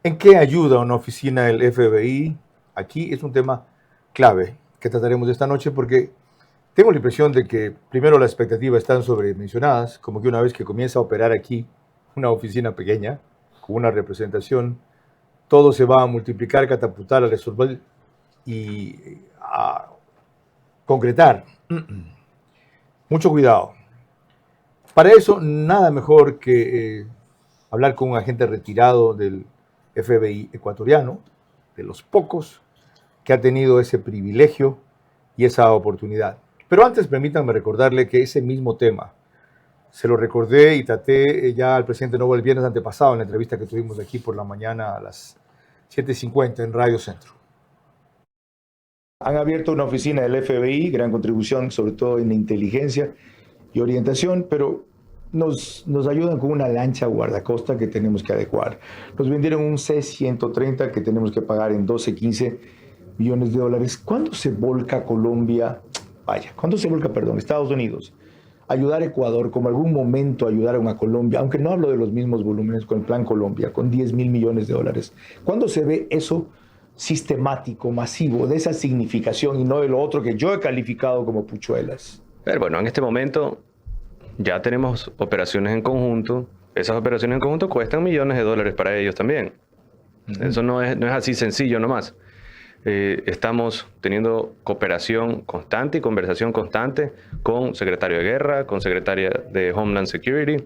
¿En qué ayuda una oficina del FBI? Aquí es un tema clave que trataremos esta noche porque tengo la impresión de que primero las expectativas están sobredimensionadas, como que una vez que comienza a operar aquí una oficina pequeña, con una representación, todo se va a multiplicar, catapultar, a resolver y a concretar. Mucho cuidado. Para eso, nada mejor que hablar con un agente retirado del FBI ecuatoriano, de los pocos que ha tenido ese privilegio y esa oportunidad. Pero antes, permítanme recordarle que ese mismo tema se lo recordé y traté ya al presidente Noboa el viernes antepasado en la entrevista que tuvimos aquí por la mañana a las 7:50 en Radio Centro. Han abierto una oficina del FBI, gran contribución sobre todo en inteligencia y orientación, pero nos ayudan con una lancha guardacosta que tenemos que adecuar. Nos vendieron un C-130 que tenemos que pagar en 12, 15 millones de dólares. ¿Cuándo se volca Colombia? ¿Cuándo se volca, Estados Unidos? Ayudar a Ecuador, como algún momento ayudaron a Colombia, aunque no hablo de los mismos volúmenes con el Plan Colombia, con 10.000 millones de dólares. ¿Cuándo se ve eso sistemático, masivo, de esa significación y no de lo otro que yo he calificado como puchuelas? Pero bueno, en este momento ya tenemos operaciones en conjunto. Esas operaciones en conjunto cuestan millones de dólares para ellos también. Eso no es así sencillo nomás. Estamos teniendo cooperación constante y conversación constante con secretario de Guerra, con secretaria de Homeland Security,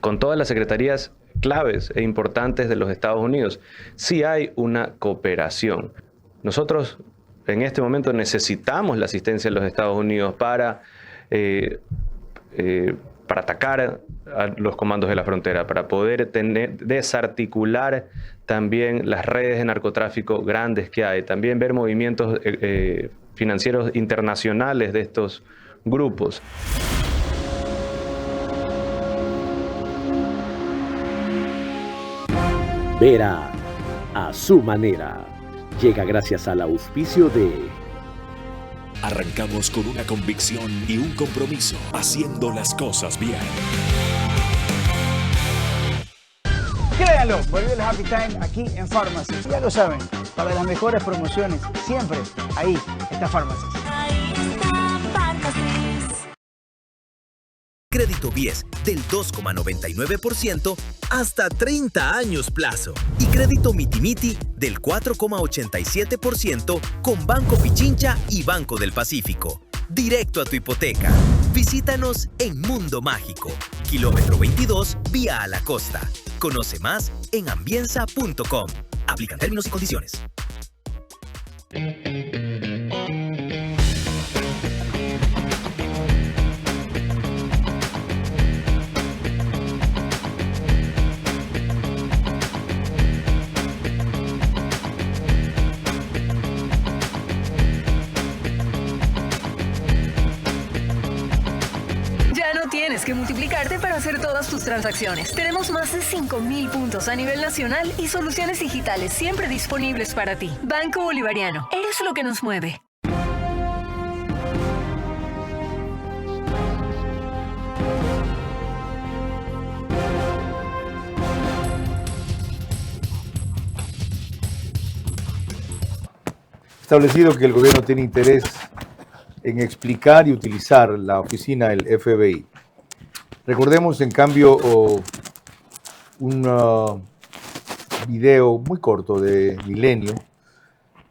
con todas las secretarías claves e importantes de los Estados Unidos. Sí hay una cooperación. Nosotros en este momento necesitamos la asistencia de los Estados Unidos para atacar a los comandos de la frontera, para poder desarticular también las redes de narcotráfico grandes que hay, también ver movimientos financieros internacionales de estos grupos. Vera a su manera. Llega gracias al auspicio de... Arrancamos con una convicción y un compromiso, haciendo las cosas bien. Créanlo, volvió el Happy Time aquí en Pharmacies. Ya lo saben, para las mejores promociones, siempre ahí está Pharmacies. Ahí está Pharmacies. Crédito BIES del 2,99% hasta 30 años plazo. Y crédito Miti del 4,87% con Banco Pichincha y Banco del Pacífico. Directo a tu hipoteca. Visítanos en Mundo Mágico, kilómetro 22, vía a la costa. Conoce más en ambienza.com. Aplican términos y condiciones. Tienes que multiplicarte para hacer todas tus transacciones. Tenemos más de 5.000 puntos a nivel nacional y soluciones digitales siempre disponibles para ti. Banco Bolivariano, eres lo que nos mueve. Establecido que el gobierno tiene interés en explicar y utilizar la oficina del FBI. Recordemos, en cambio, un video muy corto de Milenio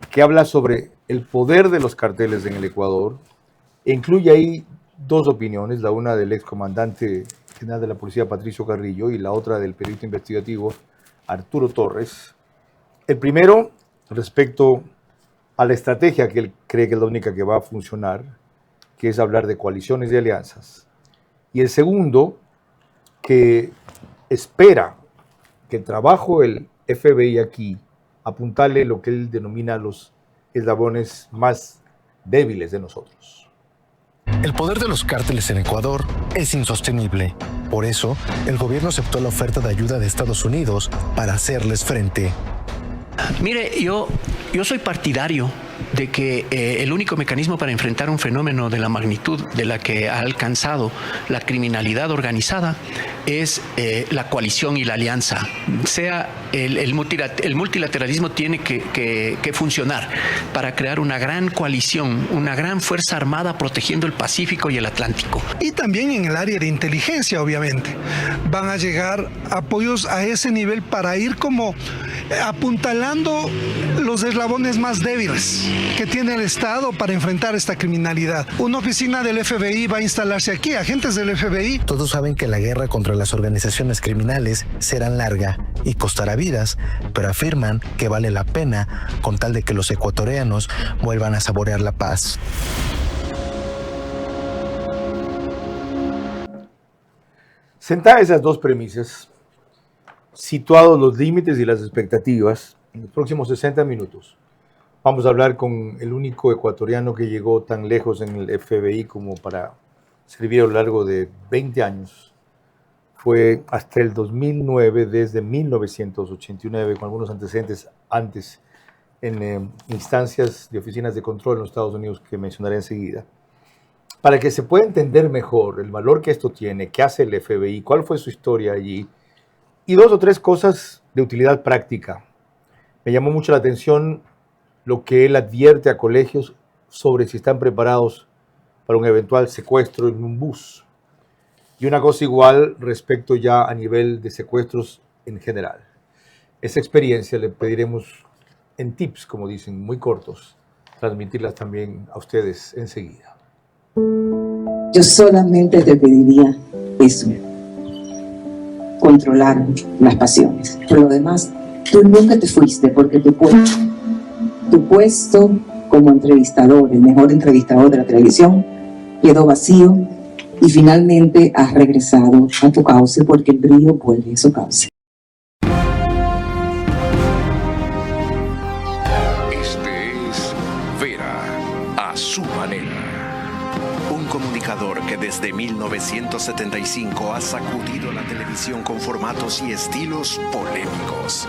que habla sobre el poder de los carteles en el Ecuador e incluye ahí dos opiniones, la una del excomandante general de la policía Patricio Carrillo y la otra del periodista investigativo Arturo Torres. El primero, respecto a la estrategia que él cree que es la única que va a funcionar, que es hablar de coaliciones y alianzas. Y el segundo, que espera que el trabajo del FBI aquí apuntale lo que él denomina los eslabones más débiles de nosotros. El poder de los cárteles en Ecuador es insostenible. Por eso, el gobierno aceptó la oferta de ayuda de Estados Unidos para hacerles frente. Mire, yo soy partidario de que el único mecanismo para enfrentar un fenómeno de la magnitud de la que ha alcanzado la criminalidad organizada es la coalición y la alianza. El multilateralismo tiene que funcionar para crear una gran coalición, una gran fuerza armada protegiendo el Pacífico y el Atlántico. Y también en el área de inteligencia, obviamente. Van a llegar apoyos a ese nivel para ir como apuntalando los eslabones más débiles que tiene el Estado para enfrentar esta criminalidad. Una oficina del FBI va a instalarse aquí, agentes del FBI. Todos saben que la guerra contra las organizaciones criminales será larga y costará vidas, pero afirman que vale la pena con tal de que los ecuatorianos vuelvan a saborear la paz. Sentadas esas dos premisas, situados los límites y las expectativas, en los próximos 60 minutos vamos a hablar con el único ecuatoriano que llegó tan lejos en el FBI como para servir a lo largo de 20 años. Fue hasta el 2009, desde 1989, con algunos antecedentes antes en instancias de oficinas de control en los Estados Unidos que mencionaré enseguida. Para que se pueda entender mejor el valor que esto tiene, qué hace el FBI, cuál fue su historia allí, y 2 o 3 cosas de utilidad práctica. Me llamó mucho la atención lo que él advierte a colegios sobre si están preparados para un eventual secuestro en un bus. Y una cosa igual respecto ya a nivel de secuestros en general. Esa experiencia le pediremos en tips, como dicen, muy cortos, transmitirlas también a ustedes enseguida. Yo solamente te pediría eso, controlar las pasiones. Por lo demás, tú nunca te fuiste porque tu puesto como entrevistador, el mejor entrevistador de la televisión, quedó vacío y finalmente has regresado a tu cauce porque el brillo vuelve a su cauce. Este es Vera a su manera. Un comunicador que desde 1975 ha sacudido la televisión con formatos y estilos polémicos,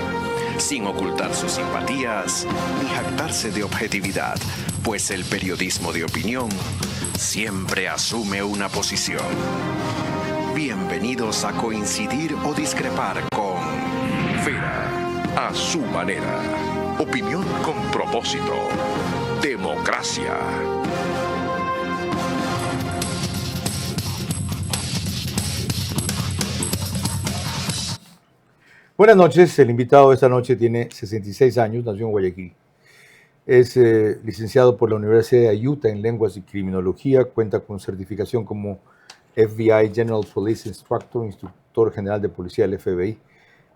sin ocultar sus simpatías ni jactarse de objetividad, pues el periodismo de opinión siempre asume una posición. Bienvenidos a coincidir o discrepar con Vera a su manera. Opinión con propósito. Democracia. Buenas noches, el invitado de esta noche tiene 66 años, nació en Guayaquil. Es licenciado por la Universidad de Utah en Lenguas y Criminología, cuenta con certificación como FBI General Police Instructor, instructor general de policía del FBI.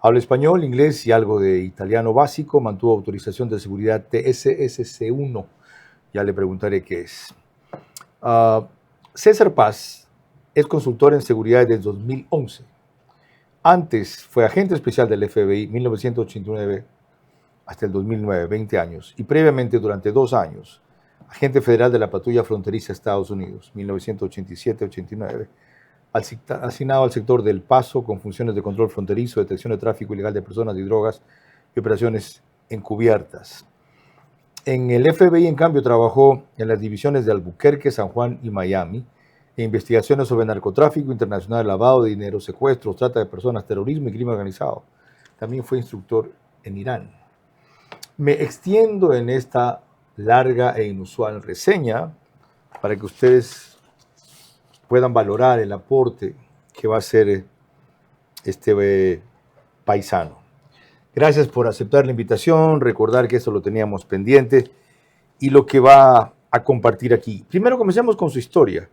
Habla español, inglés y algo de italiano básico, mantuvo autorización de seguridad TSSC1, ya le preguntaré qué es. César Paz es consultor en seguridad desde 2011. Antes fue agente especial del FBI 1989 hasta el 2009, 20 años, y previamente durante 2 años, agente federal de la Patrulla Fronteriza de Estados Unidos, 1987-89, asignado al sector del Paso con funciones de control fronterizo, detección de tráfico ilegal de personas y drogas y operaciones encubiertas. En el FBI, en cambio, trabajó en las divisiones de Albuquerque, San Juan y Miami, en investigaciones sobre narcotráfico internacional, lavado de dinero, secuestros, trata de personas, terrorismo y crimen organizado. También fue instructor en Irán. Me extiendo en esta larga e inusual reseña para que ustedes puedan valorar el aporte que va a hacer este paisano. Gracias por aceptar la invitación, recordar que eso lo teníamos pendiente y lo que va a compartir aquí. Primero comencemos con su historia.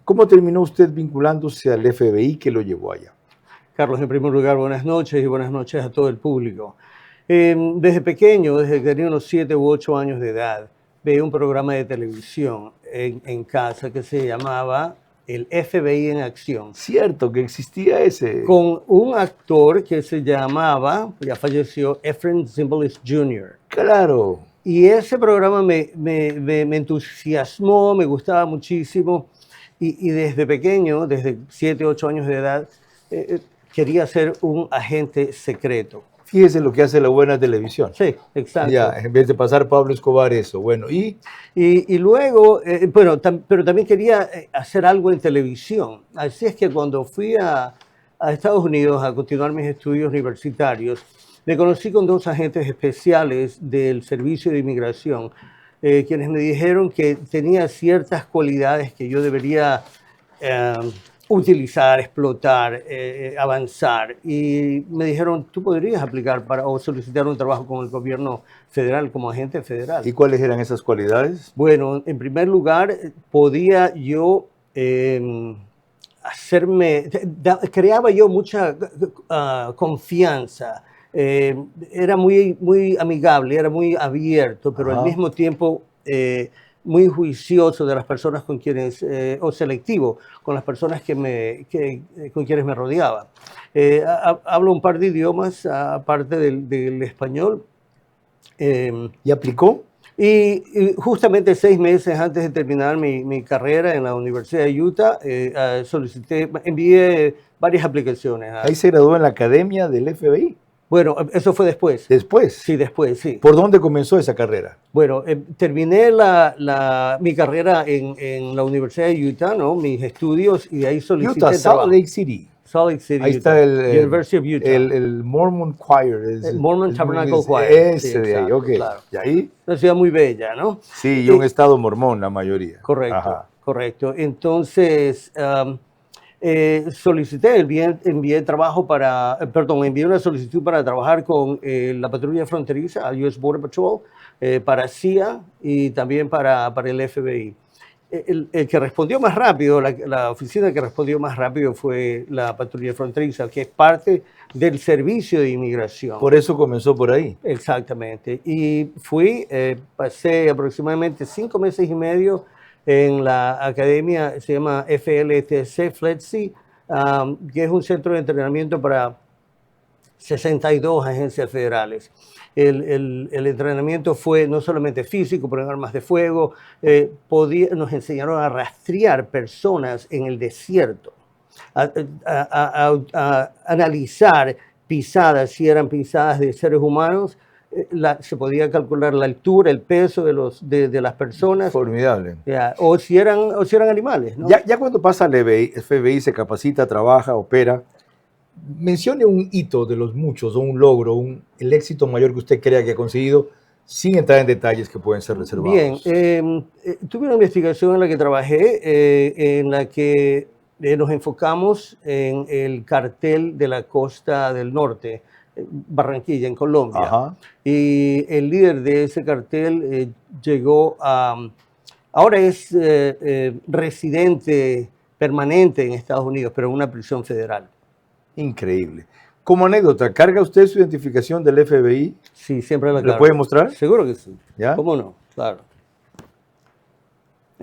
¿Cómo terminó usted vinculándose al FBI que lo llevó allá? Carlos, en primer lugar, buenas noches y buenas noches a todo el público. Desde pequeño, desde que tenía unos 7 u 8 años de edad, veía un programa de televisión en casa que se llamaba El FBI en Acción. Cierto que existía ese. Con un actor que se llamaba, ya falleció, Efren Zimbalist Jr. Claro. Y ese programa me entusiasmó, me gustaba muchísimo. Y desde pequeño, desde 7 u 8 años de edad, quería ser un agente secreto. Fíjese lo que hace la buena televisión. Sí, exacto. Ya, en vez de pasar Pablo Escobar eso. Bueno, y luego, bueno, pero también quería hacer algo en televisión. Así es que cuando fui a Estados Unidos a continuar mis estudios universitarios, me conocí con 2 agentes especiales del Servicio de Inmigración, quienes me dijeron que tenía ciertas cualidades que yo debería utilizar, explotar, avanzar. Y me dijeron, tú podrías aplicar o solicitar un trabajo con el gobierno federal como agente federal. ¿Y cuáles eran esas cualidades? Bueno, en primer lugar, podía yo creaba yo mucha confianza. Era muy amigable, era muy abierto, pero al mismo tiempo muy juicioso de las personas con quienes, o selectivo, con las personas con quienes me rodeaba. Hablo un par de idiomas, aparte del español. ¿Y aplicó? Y justamente 6 meses antes de terminar mi carrera en la Universidad de Utah, envié varias aplicaciones. Ahí se graduó en la academia del FBI. Bueno, eso fue después. ¿Después? Sí, después, sí. ¿Por dónde comenzó esa carrera? Bueno, terminé mi carrera en la Universidad de Utah, ¿no? Mis estudios, y de ahí solicité Utah, trabajo. Salt Lake City. Salt Lake City, Ahí Utah. está University of Utah. el Mormon Choir. El Mormon Tabernacle Choir. Ese Sí, de ahí, exacto, ok. claro. ¿Y ahí? Una ciudad muy bella, ¿no? Sí, y un estado mormón, la mayoría. Correcto, Ajá. correcto. Entonces, envié una solicitud para trabajar con la patrulla fronteriza, al US Border Patrol, para CIA y también para el FBI. El que respondió más rápido, la oficina que respondió más rápido fue la patrulla fronteriza, que es parte del servicio de inmigración. Por eso comenzó por ahí. Exactamente. Y pasé aproximadamente 5 meses y medio en la academia, se llama FLTC, FLETC, que es un centro de entrenamiento para 62 agencias federales. El entrenamiento fue no solamente físico, pero en armas de fuego. Nos enseñaron a rastrear personas en el desierto, a analizar pisadas, si eran pisadas de seres humanos. Se podía calcular la altura, el peso de las personas. Formidable. O si eran animales, ¿no? Ya cuando pasa al FBI, se capacita, trabaja, opera. Mencione un hito de los muchos, o un logro, el éxito mayor que usted crea que ha conseguido, sin entrar en detalles que pueden ser reservados. Bien, tuve una investigación en la que trabajé, en la que nos enfocamos en el cartel de la costa del norte, Barranquilla, en Colombia. Ajá. Y el líder de ese cartel llegó ahora es residente permanente en Estados Unidos, pero en una prisión federal. Increíble. Como anécdota, ¿carga usted su identificación del FBI? Sí, siempre la cargo. ¿Le puede mostrar? Seguro que sí. ¿Ya? ¿Cómo no? Claro.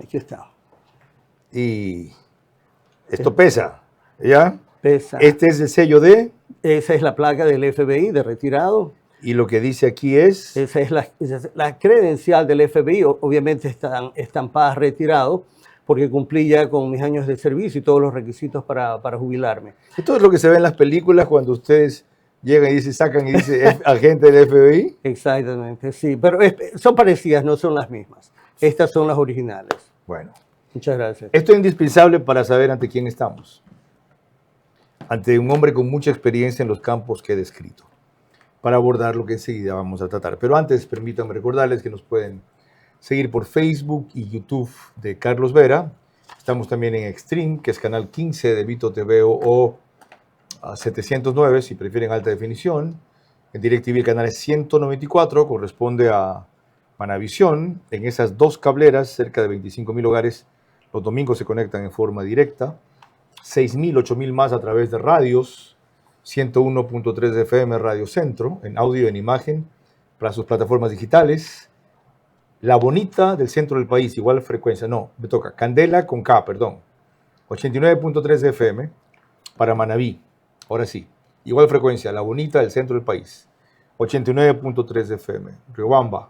Aquí está. Y esto pesa, ¿ya? Pesa. Este es el sello de... Esa es la placa del FBI de retirado. Y lo que dice aquí es... Esa es la credencial del FBI. Obviamente están estampadas retirado, porque cumplí ya con mis años de servicio y todos los requisitos para jubilarme. Esto es lo que se ve en las películas cuando ustedes llegan y sacan y dice agente del FBI. Exactamente, sí. Pero son parecidas, no son las mismas. Estas son las originales. Bueno. Muchas gracias. Esto es indispensable para saber ante quién estamos. Ante un hombre con mucha experiencia en los campos que he descrito, para abordar lo que enseguida vamos a tratar. Pero antes, permítanme recordarles que nos pueden seguir por Facebook y YouTube de Carlos Vera. Estamos también en Extreme, que es canal 15 de Vito TV o 709, si prefieren alta definición. En DirecTV el canal es 194, corresponde a Manavisión. En esas 2 cableras, cerca de 25,000 hogares, los domingos se conectan en forma directa. 6,000, 8,000 más a través de radios. 101.3 de FM Radio Centro, en audio y en imagen, para sus plataformas digitales. La Bonita del centro del país, igual frecuencia, no, me toca, Candela con K, perdón. 89.3 de FM para Manabí, ahora sí. Igual frecuencia, La Bonita del centro del país. 89.3 de FM. Riobamba,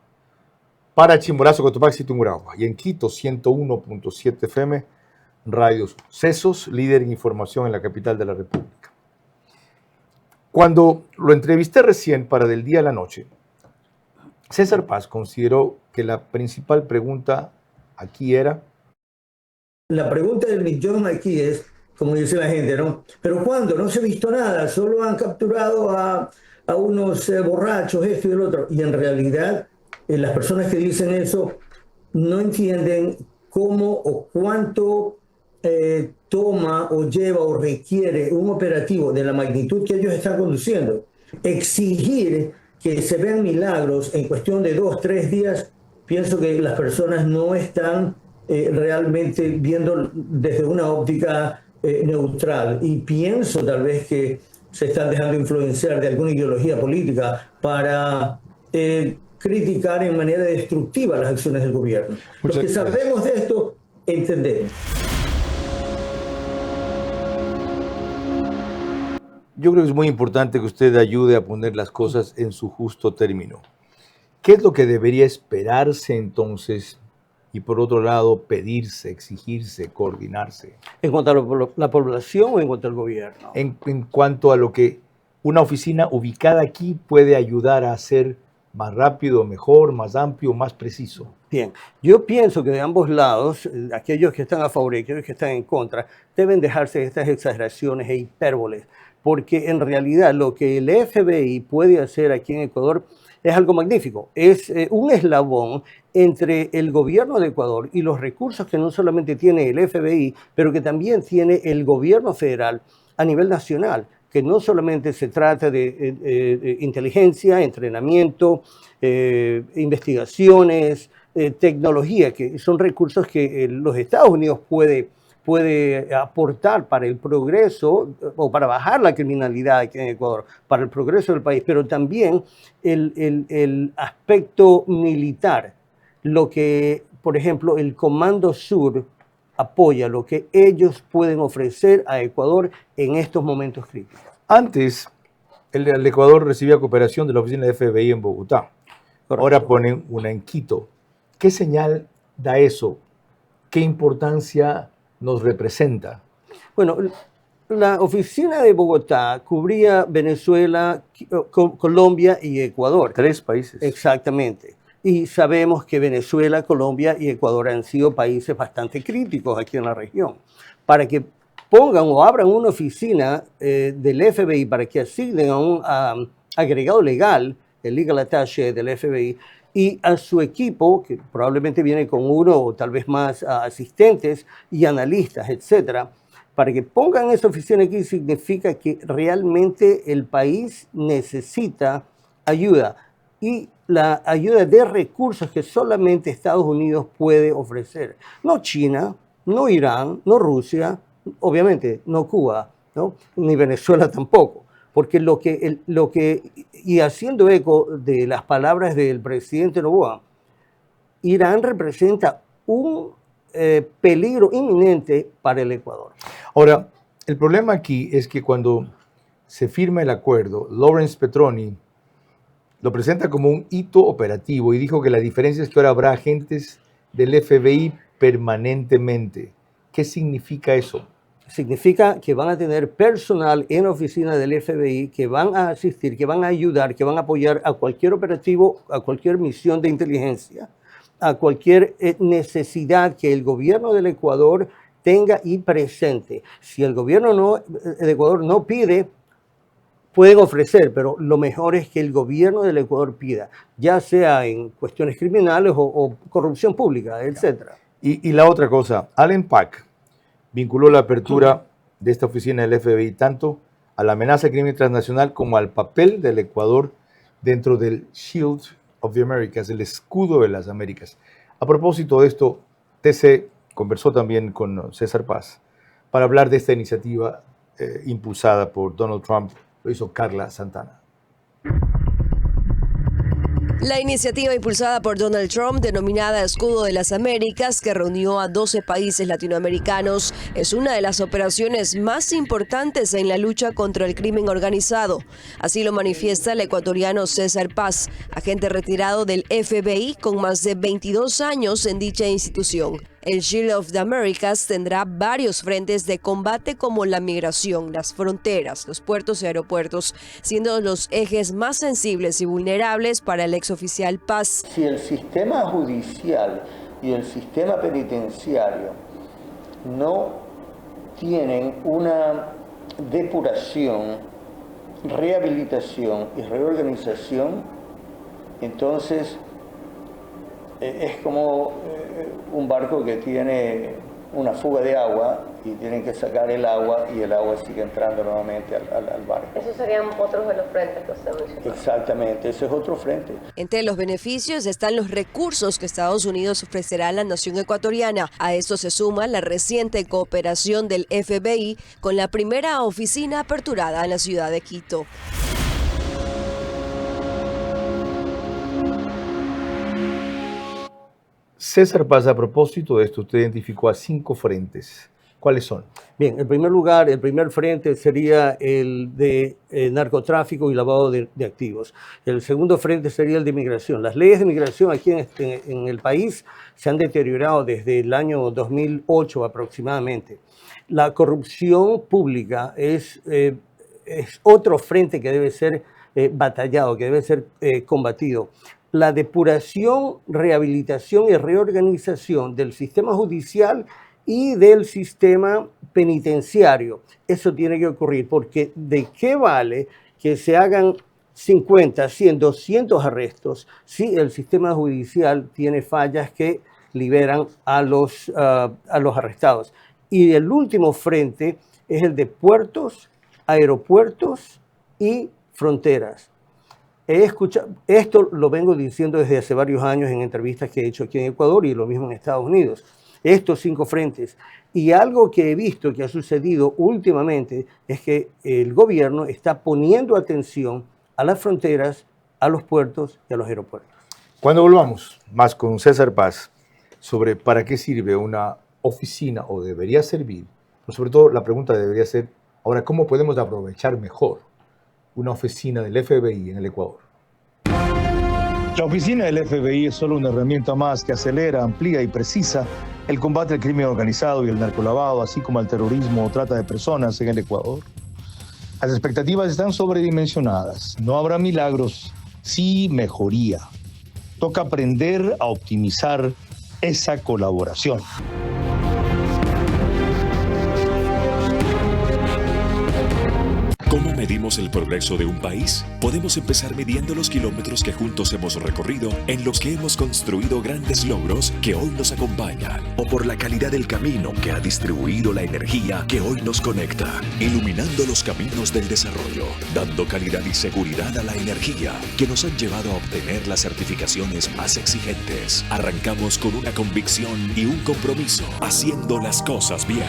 para Chimborazo, Cotopaxi y Tungurahua. Y en Quito, 101.7 FM, Radio Sucesos, líder en información en la capital de la República. Cuando lo entrevisté recién para Del Día a la Noche, César Paz consideró que la principal pregunta aquí era... La pregunta del millón aquí es, como dice la gente, ¿no? ¿Pero cuándo? No se ha visto nada, solo han capturado a unos borrachos, esto y el otro. Y en realidad, las personas que dicen eso no entienden cómo o cuánto toma o lleva o requiere un operativo de la magnitud que ellos están conduciendo. Exigir que se vean milagros en cuestión de 2, 3 días, pienso que las personas no están realmente viendo desde una óptica neutral, y pienso tal vez que se están dejando influenciar de alguna ideología política para criticar en manera destructiva las acciones del gobierno. Los que sabemos de esto, entendemos. Yo creo que es muy importante que usted ayude a poner las cosas en su justo término. ¿Qué es lo que debería esperarse entonces? Y por otro lado, pedirse, exigirse, coordinarse. ¿En cuanto a la población o en cuanto al gobierno? En cuanto a lo que una oficina ubicada aquí puede ayudar a hacer más rápido, mejor, más amplio, más preciso. Bien, yo pienso que de ambos lados, aquellos que están a favor y aquellos que están en contra, deben dejarse de estas exageraciones e hipérboles, porque en realidad lo que el FBI puede hacer aquí en Ecuador es algo magnífico. Es un eslabón entre el gobierno de Ecuador y los recursos que no solamente tiene el FBI, pero que también tiene el gobierno federal a nivel nacional, que no solamente se trata de inteligencia, entrenamiento, investigaciones, tecnología, que son recursos que los Estados Unidos puede aportar para el progreso o para bajar la criminalidad aquí en Ecuador, para el progreso del país, pero también el aspecto militar, lo que, por ejemplo, el Comando Sur apoya, lo que ellos pueden ofrecer a Ecuador en estos momentos críticos. Antes, el Ecuador recibía cooperación de la oficina de FBI en Bogotá. Correcto. Ahora ponen una en Quito. ¿Qué señal da eso? ¿Qué importancia nos representa? Bueno, la oficina de Bogotá cubría Venezuela, Colombia y Ecuador. 3 países. Exactamente. Y sabemos que Venezuela, Colombia y Ecuador han sido países bastante críticos aquí en la región. Para que pongan o abran una oficina del FBI, para que asignen a un agregado legal, el legal attaché del FBI, y a su equipo, que probablemente viene con uno o tal vez más asistentes y analistas, etcétera, para que pongan esa oficina aquí significa que realmente el país necesita ayuda, y la ayuda de recursos que solamente Estados Unidos puede ofrecer. No China, no Irán, no Rusia, obviamente no Cuba, ¿no? Ni Venezuela tampoco. Porque y haciendo eco de las palabras del presidente Noboa, Irán representa un peligro inminente para el Ecuador. Ahora, el problema aquí es que cuando se firma el acuerdo, Lawrence Petroni lo presenta como un hito operativo y dijo que la diferencia es que ahora habrá agentes del FBI permanentemente. ¿Qué significa eso? Significa que van a tener personal en la oficina del FBI que van a asistir, que van a ayudar, que van a apoyar a cualquier operativo, a cualquier misión de inteligencia, a cualquier necesidad que el gobierno del Ecuador tenga y presente. Si el gobierno de Ecuador no pide, pueden ofrecer, pero lo mejor es que el gobierno del Ecuador pida, ya sea en cuestiones criminales o corrupción pública, etc. Y la otra cosa, Allen Pack vinculó la apertura de esta oficina del FBI tanto a la amenaza de crimen transnacional como al papel del Ecuador dentro del Shield of the Americas, el escudo de las Américas. A propósito de esto, TC conversó también con César Paz para hablar de esta iniciativa impulsada por Donald Trump. Lo hizo Carla Santana. La iniciativa impulsada por Donald Trump, denominada Escudo de las Américas, que reunió a 12 países latinoamericanos, es una de las operaciones más importantes en la lucha contra el crimen organizado. Así lo manifiesta el ecuatoriano César Paz, agente retirado del FBI con más de 22 años en dicha institución. El Shield of the Americas tendrá varios frentes de combate como la migración, las fronteras, los puertos y aeropuertos, siendo los ejes más sensibles y vulnerables para el exoficial Paz. Si el sistema judicial y el sistema penitenciario no tienen una depuración, rehabilitación y reorganización, entonces es como un barco que tiene una fuga de agua y tienen que sacar el agua y el agua sigue entrando nuevamente al barco. Esos serían otros de los frentes que usted mencionó. Exactamente, ese es otro frente. Entre los beneficios están los recursos que Estados Unidos ofrecerá a la nación ecuatoriana. A esto se suma la reciente cooperación del FBI con la primera oficina aperturada en la ciudad de Quito. César Paz, a propósito de esto, usted identificó a 5 frentes. ¿Cuáles son? Bien, en primer lugar, el primer frente sería el de narcotráfico y lavado de activos. El segundo frente sería el de migración. Las leyes de migración aquí en el país se han deteriorado desde el año 2008 aproximadamente. La corrupción pública es otro frente que debe ser batallado, que debe ser combatido. La depuración, rehabilitación y reorganización del sistema judicial y del sistema penitenciario. Eso tiene que ocurrir, porque ¿de qué vale que se hagan 50, 100, 200 arrestos si el sistema judicial tiene fallas que liberan a los arrestados? Y el último frente es el de puertos, aeropuertos y fronteras. He escuchado, esto lo vengo diciendo desde hace varios años en entrevistas que he hecho aquí en Ecuador y lo mismo en Estados Unidos. Estos 5 frentes. Y algo que he visto que ha sucedido últimamente es que el gobierno está poniendo atención a las fronteras, a los puertos y a los aeropuertos. Cuando volvamos más con César Paz sobre para qué sirve una oficina o debería servir, pero sobre todo la pregunta debería ser, ahora, ¿cómo podemos aprovechar mejor una oficina del FBI en el Ecuador? La oficina del FBI es solo una herramienta más que acelera, amplía y precisa el combate al crimen organizado y el narcolavado, así como al terrorismo o trata de personas en el Ecuador. Las expectativas están sobredimensionadas. No habrá milagros, sí mejoría. Toca aprender a optimizar esa colaboración. ¿Cómo medimos el progreso de un país? Podemos empezar midiendo los kilómetros que juntos hemos recorrido, en los que hemos construido grandes logros que hoy nos acompañan, o por la calidad del camino que ha distribuido la energía que hoy nos conecta, iluminando los caminos del desarrollo, dando calidad y seguridad a la energía que nos han llevado a obtener las certificaciones más exigentes. Arrancamos con una convicción y un compromiso, haciendo las cosas bien.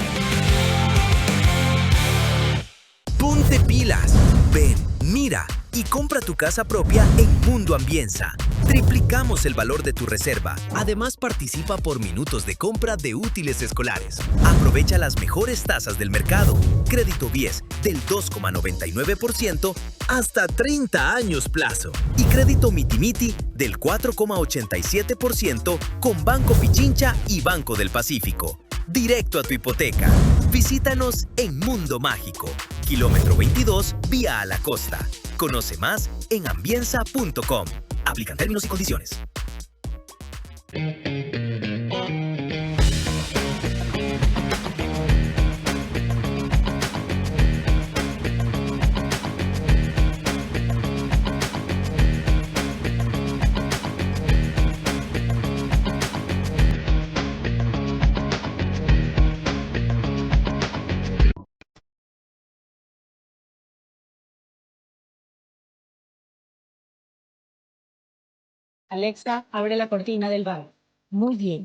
Ponte pilas, ven, mira y compra tu casa propia en Mundo Ambienza. Triplicamos el valor de tu reserva. Además, participa por minutos de compra de útiles escolares. Aprovecha las mejores tasas del mercado. Crédito BIES del 2,99% hasta 30 años plazo. Y crédito Mitimiti del 4,87% con Banco Pichincha y Banco del Pacífico. Directo a tu hipoteca. Visítanos en Mundo Mágico, kilómetro 22, vía a la costa. Conoce más en ambienza.com. Aplican términos y condiciones. Alexa, abre la cortina del baño. Muy bien.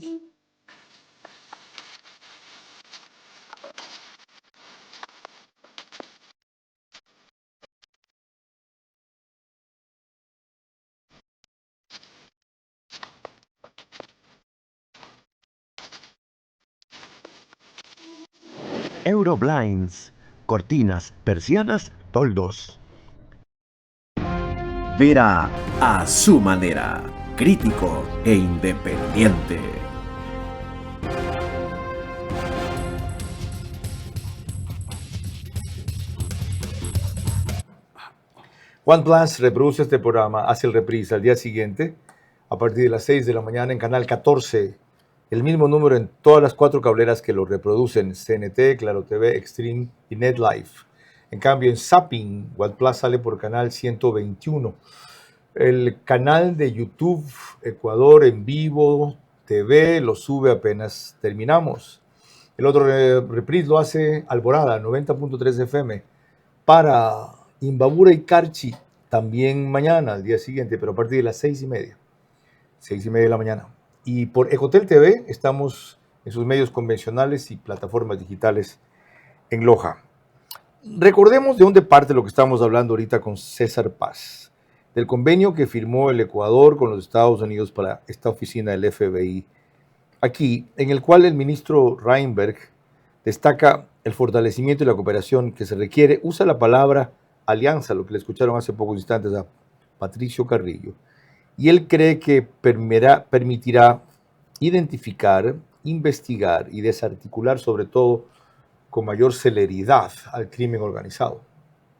Euroblinds, cortinas, persianas, toldos. Vera a su manera, crítico e independiente. OnePlus reproduce este programa, hace el reprise al día siguiente, a partir de las 6 de la mañana en Canal 14. El mismo número en todas las 4 cableras que lo reproducen, CNT, Claro TV, Extreme y NetLife. En cambio, en Zapping, OnePlus sale por Canal 121. El canal de YouTube Ecuador en vivo TV lo sube apenas terminamos. El otro reprise lo hace Alborada, 90.3 FM, para Imbabura y Carchi, también mañana, al día siguiente, pero a partir de las 6:30. 6:30 de la mañana. Y por Ecotel TV estamos en sus medios convencionales y plataformas digitales en Loja. Recordemos de dónde parte lo que estamos hablando ahorita con César Paz, del convenio que firmó el Ecuador con los Estados Unidos para esta oficina del FBI aquí, en el cual el ministro Reinberg destaca el fortalecimiento y la cooperación que se requiere, usa la palabra alianza, lo que le escucharon hace pocos instantes a Patricio Carrillo, y él cree que permitirá identificar, investigar y desarticular sobre todo con mayor celeridad al crimen organizado.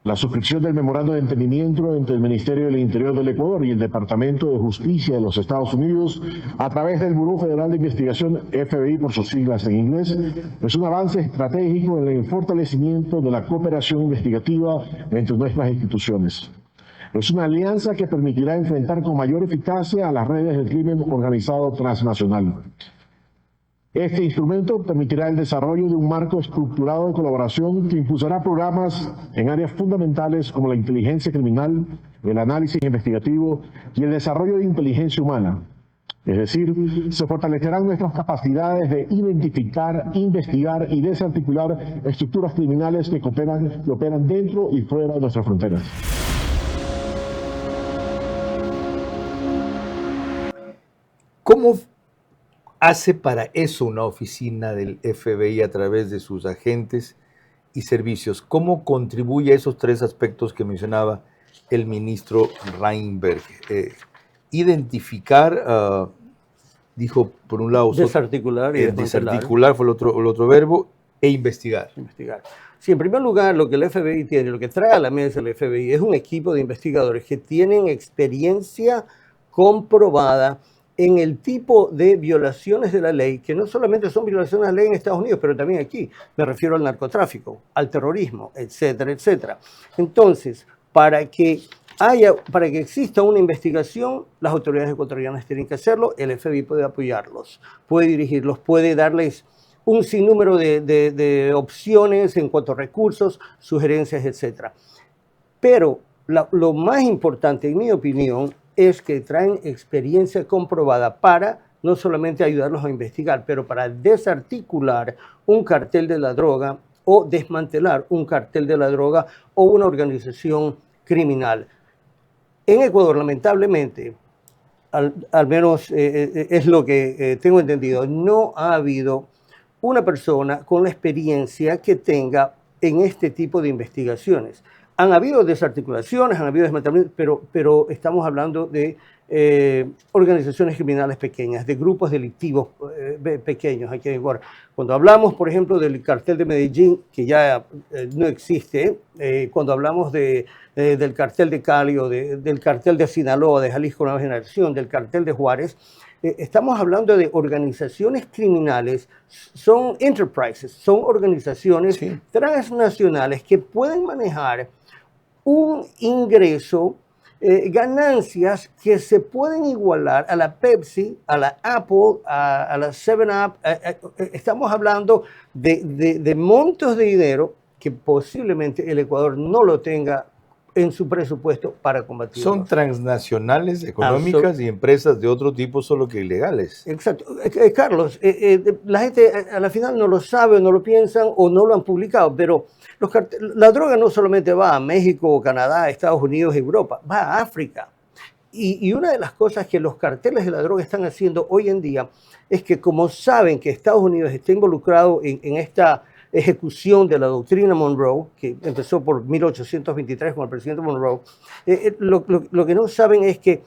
La suscripción del memorando de entendimiento entre el Ministerio del Interior del Ecuador y el Departamento de Justicia de los Estados Unidos a través del Buró Federal de Investigación, FBI por sus siglas en inglés, es un avance estratégico en el fortalecimiento de la cooperación investigativa entre nuestras instituciones. Es una alianza que permitirá enfrentar con mayor eficacia a las redes del crimen organizado transnacional. Este instrumento permitirá el desarrollo de un marco estructurado de colaboración que impulsará programas en áreas fundamentales como la inteligencia criminal, el análisis investigativo y el desarrollo de inteligencia humana. Es decir, se fortalecerán nuestras capacidades de identificar, investigar y desarticular estructuras criminales que operan dentro y fuera de nuestras fronteras. ¿Cómo hace para eso una oficina del FBI a través de sus agentes y servicios? ¿Cómo contribuye a esos 3 aspectos que mencionaba el ministro Reinberg? Identificar, dijo por un lado... Desarticular y desmantelar. Desarticular fue el otro verbo, e investigar. Investigar. Sí, en primer lugar, lo que el FBI tiene, lo que trae a la mesa el FBI es un equipo de investigadores que tienen experiencia comprobada en el tipo de violaciones de la ley, que no solamente son violaciones de la ley en Estados Unidos, pero también aquí. Me refiero al narcotráfico, al terrorismo, etcétera, etcétera. Entonces, para que exista una investigación, las autoridades ecuatorianas tienen que hacerlo, el FBI puede apoyarlos, puede dirigirlos, puede darles un sinnúmero de opciones en cuanto a recursos, sugerencias, etcétera. Pero lo más importante, en mi opinión, es que traen experiencia comprobada para no solamente ayudarlos a investigar, pero para desarticular un cartel de la droga o desmantelar un cartel de la droga o una organización criminal. En Ecuador, lamentablemente, al menos es lo que tengo entendido, no ha habido una persona con la experiencia que tenga en este tipo de investigaciones. Han habido desarticulaciones, han habido desmantelamientos, pero estamos hablando de organizaciones criminales pequeñas, de grupos delictivos pequeños aquí en Ecuador. Cuando hablamos, por ejemplo, del cartel de Medellín, que ya no existe, cuando hablamos del cartel de Cali o del cartel de Sinaloa, de Jalisco Nueva Generación, del cartel de Juárez, estamos hablando de organizaciones criminales, son enterprises, son organizaciones transnacionales que pueden manejar un ingreso, ganancias que se pueden igualar a la Pepsi, a la Apple, a la 7-Up. Estamos hablando de montos de dinero que posiblemente el Ecuador no lo tenga en su presupuesto para combatir. Son transnacionales, económicas y empresas de otro tipo, solo que ilegales. Exacto. Carlos, la gente a la final no lo sabe, no lo piensan o no lo han publicado, pero la droga no solamente va a México, Canadá, Estados Unidos, Europa, va a África. Y una de las cosas que los carteles de la droga están haciendo hoy en día es que, como saben que Estados Unidos está involucrado en esta ejecución de la doctrina Monroe, que empezó por 1823 con el presidente Monroe, lo que no saben es que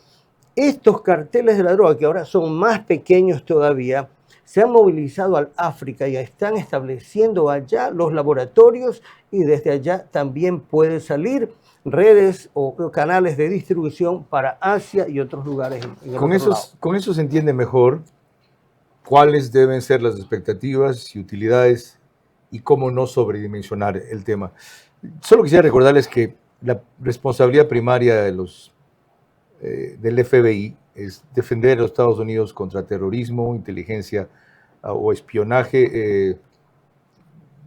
estos carteles de la droga, que ahora son más pequeños todavía, se han movilizado al África y están estableciendo allá los laboratorios y desde allá también puede salir redes o canales de distribución para Asia y otros lugares. Con eso se entiende mejor cuáles deben ser las expectativas y utilidades y cómo no sobredimensionar el tema. Solo quisiera recordarles que la responsabilidad primaria de del FBI es defender a los Estados Unidos contra terrorismo, inteligencia o espionaje,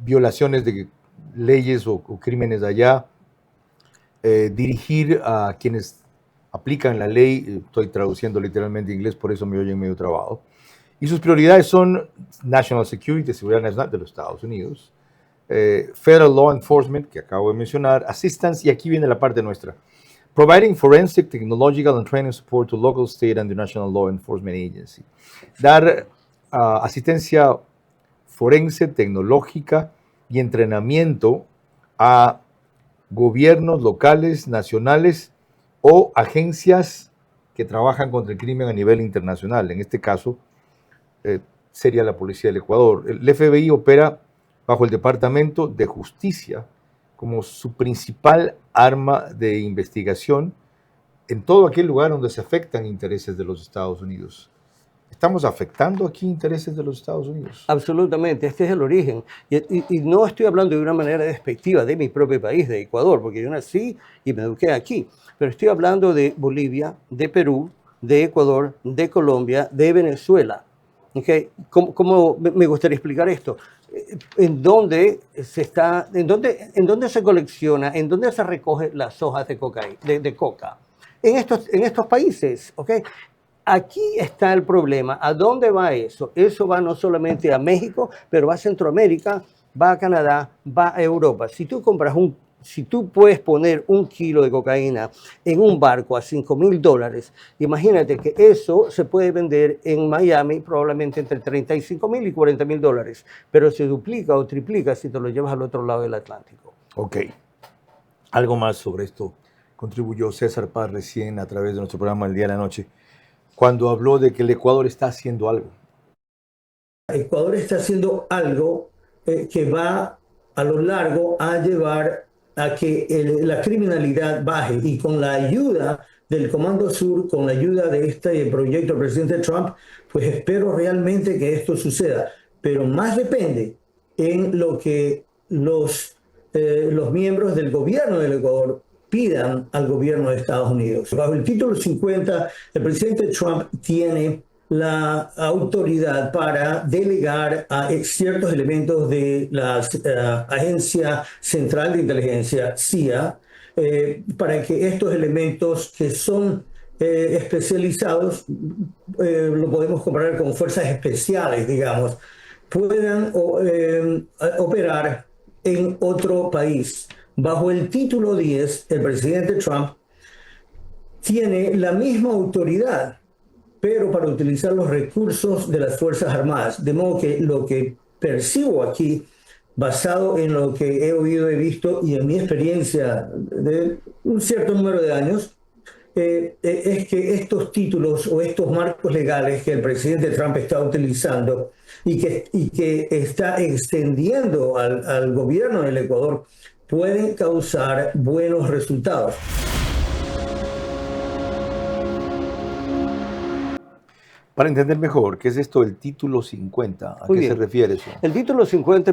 violaciones de leyes o crímenes allá, dirigir a quienes aplican la ley, estoy traduciendo literalmente inglés, por eso me oyen medio trabado, y sus prioridades son National Security, seguridad nacional de los Estados Unidos, Federal Law Enforcement, que acabo de mencionar, Assistance, y aquí viene la parte nuestra, Providing Forensic, Technological and Training Support to Local, State and the National Law Enforcement Agency. Dar asistencia forense, tecnológica y entrenamiento a gobiernos locales, nacionales o agencias que trabajan contra el crimen a nivel internacional. En este caso, sería la Policía del Ecuador. El FBI opera bajo el Departamento de Justicia como su principal arma de investigación en todo aquel lugar donde se afectan intereses de los Estados Unidos. ¿Estamos afectando aquí intereses de los Estados Unidos? Absolutamente, este es el origen. Y no estoy hablando de una manera despectiva de mi propio país, de Ecuador, porque yo nací y me eduqué aquí. Pero estoy hablando de Bolivia, de Perú, de Ecuador, de Colombia, de Venezuela. ¿Okay? ¿Cómo me gustaría explicar esto? ¿En dónde se colecciona, en dónde se recoge las hojas de coca? En estos países, ¿ok? Aquí está el problema. ¿A dónde va eso? Eso va no solamente a México, pero va a Centroamérica, va a Canadá, va a Europa. Si tú puedes poner 1 kilo de cocaína en un barco a $5,000, imagínate que eso se puede vender en Miami probablemente entre $35,000 y $40,000, pero se duplica o triplica si te lo llevas al otro lado del Atlántico. Ok. Algo más sobre esto contribuyó César Paz recién a través de nuestro programa El Día de la Noche, cuando habló de que el Ecuador está haciendo algo. Ecuador está haciendo algo que va a lo largo a llevar a que la criminalidad baje, y con la ayuda del Comando Sur, con la ayuda de este proyecto del presidente Trump, pues espero realmente que esto suceda. Pero más depende en lo que los miembros del gobierno del Ecuador pidan al gobierno de Estados Unidos. Bajo el título 50, el presidente Trump tiene la autoridad para delegar a ciertos elementos de la Agencia Central de Inteligencia, CIA, para que estos elementos que son especializados, lo podemos comparar con fuerzas especiales, digamos, puedan operar en otro país. Bajo el título 10, el presidente Trump tiene la misma autoridad, pero para utilizar los recursos de las Fuerzas Armadas. De modo que lo que percibo aquí, basado en lo que he oído, he visto y en mi experiencia de un cierto número de años, es que estos títulos o estos marcos legales que el presidente Trump está utilizando y que está extendiendo al gobierno del Ecuador pueden causar buenos resultados. Para entender mejor, ¿qué es esto del título 50? ¿A qué se refiere eso? El título 50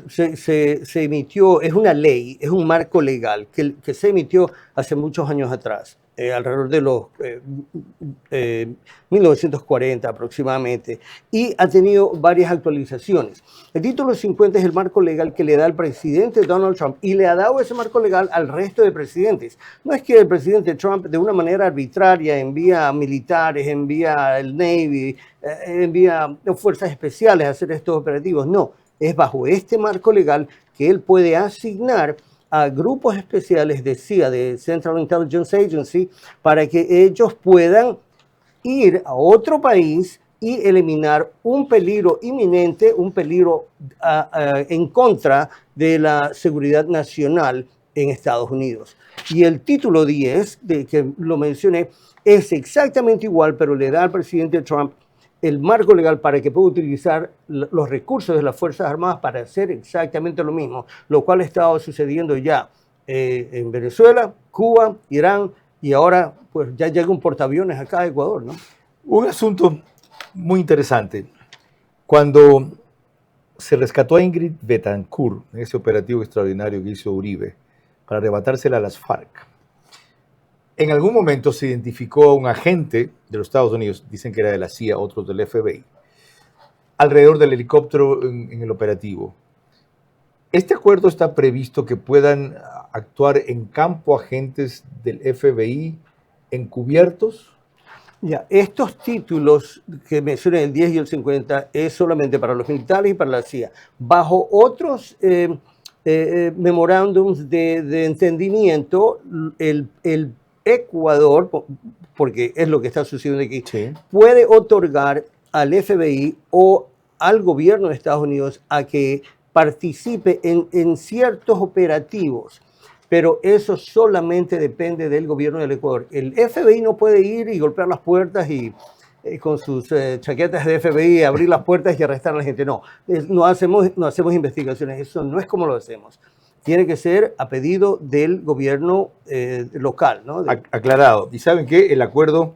se emitió, es una ley, es un marco legal que se emitió hace muchos años atrás, alrededor de los 1940 aproximadamente, y ha tenido varias actualizaciones. El título 50 es el marco legal que le da al presidente Donald Trump, y le ha dado ese marco legal al resto de presidentes. No es que el presidente Trump de una manera arbitraria envía militares, envía el Navy, envía fuerzas especiales a hacer estos operativos. No, es bajo este marco legal que él puede asignar a grupos especiales de CIA, de Central Intelligence Agency, para que ellos puedan ir a otro país y eliminar un peligro inminente, un peligro en contra de la seguridad nacional en Estados Unidos. Y el título 10, que lo mencioné, es exactamente igual, pero le da al presidente Trump el marco legal para que pueda utilizar los recursos de las Fuerzas Armadas para hacer exactamente lo mismo, lo cual ha estado sucediendo ya en Venezuela, Cuba, Irán, y ahora pues ya llega un portaaviones acá a Ecuador, ¿no? Un asunto muy interesante. Cuando se rescató a Ingrid Betancourt en ese operativo extraordinario que hizo Uribe para arrebatársela a las FARC, en algún momento se identificó a un agente de los Estados Unidos, dicen que era de la CIA, otros del FBI, alrededor del helicóptero en el operativo. ¿Este acuerdo está previsto que puedan actuar en campo agentes del FBI encubiertos? Ya, estos títulos que mencioné, el 10 y el 50, es solamente para los militares y para la CIA. Bajo otros memorándums de entendimiento, el Ecuador, porque es lo que está sucediendo aquí, sí, puede otorgar al FBI o al gobierno de Estados Unidos a que participe en ciertos operativos, pero eso solamente depende del gobierno del Ecuador. El FBI no puede ir y golpear las puertas y con sus chaquetas de FBI abrir las puertas y arrestar a la gente. No, no hacemos investigaciones, eso no es como lo hacemos. Tiene que ser a pedido del gobierno local, ¿no? Aclarado. ¿Y saben qué? El acuerdo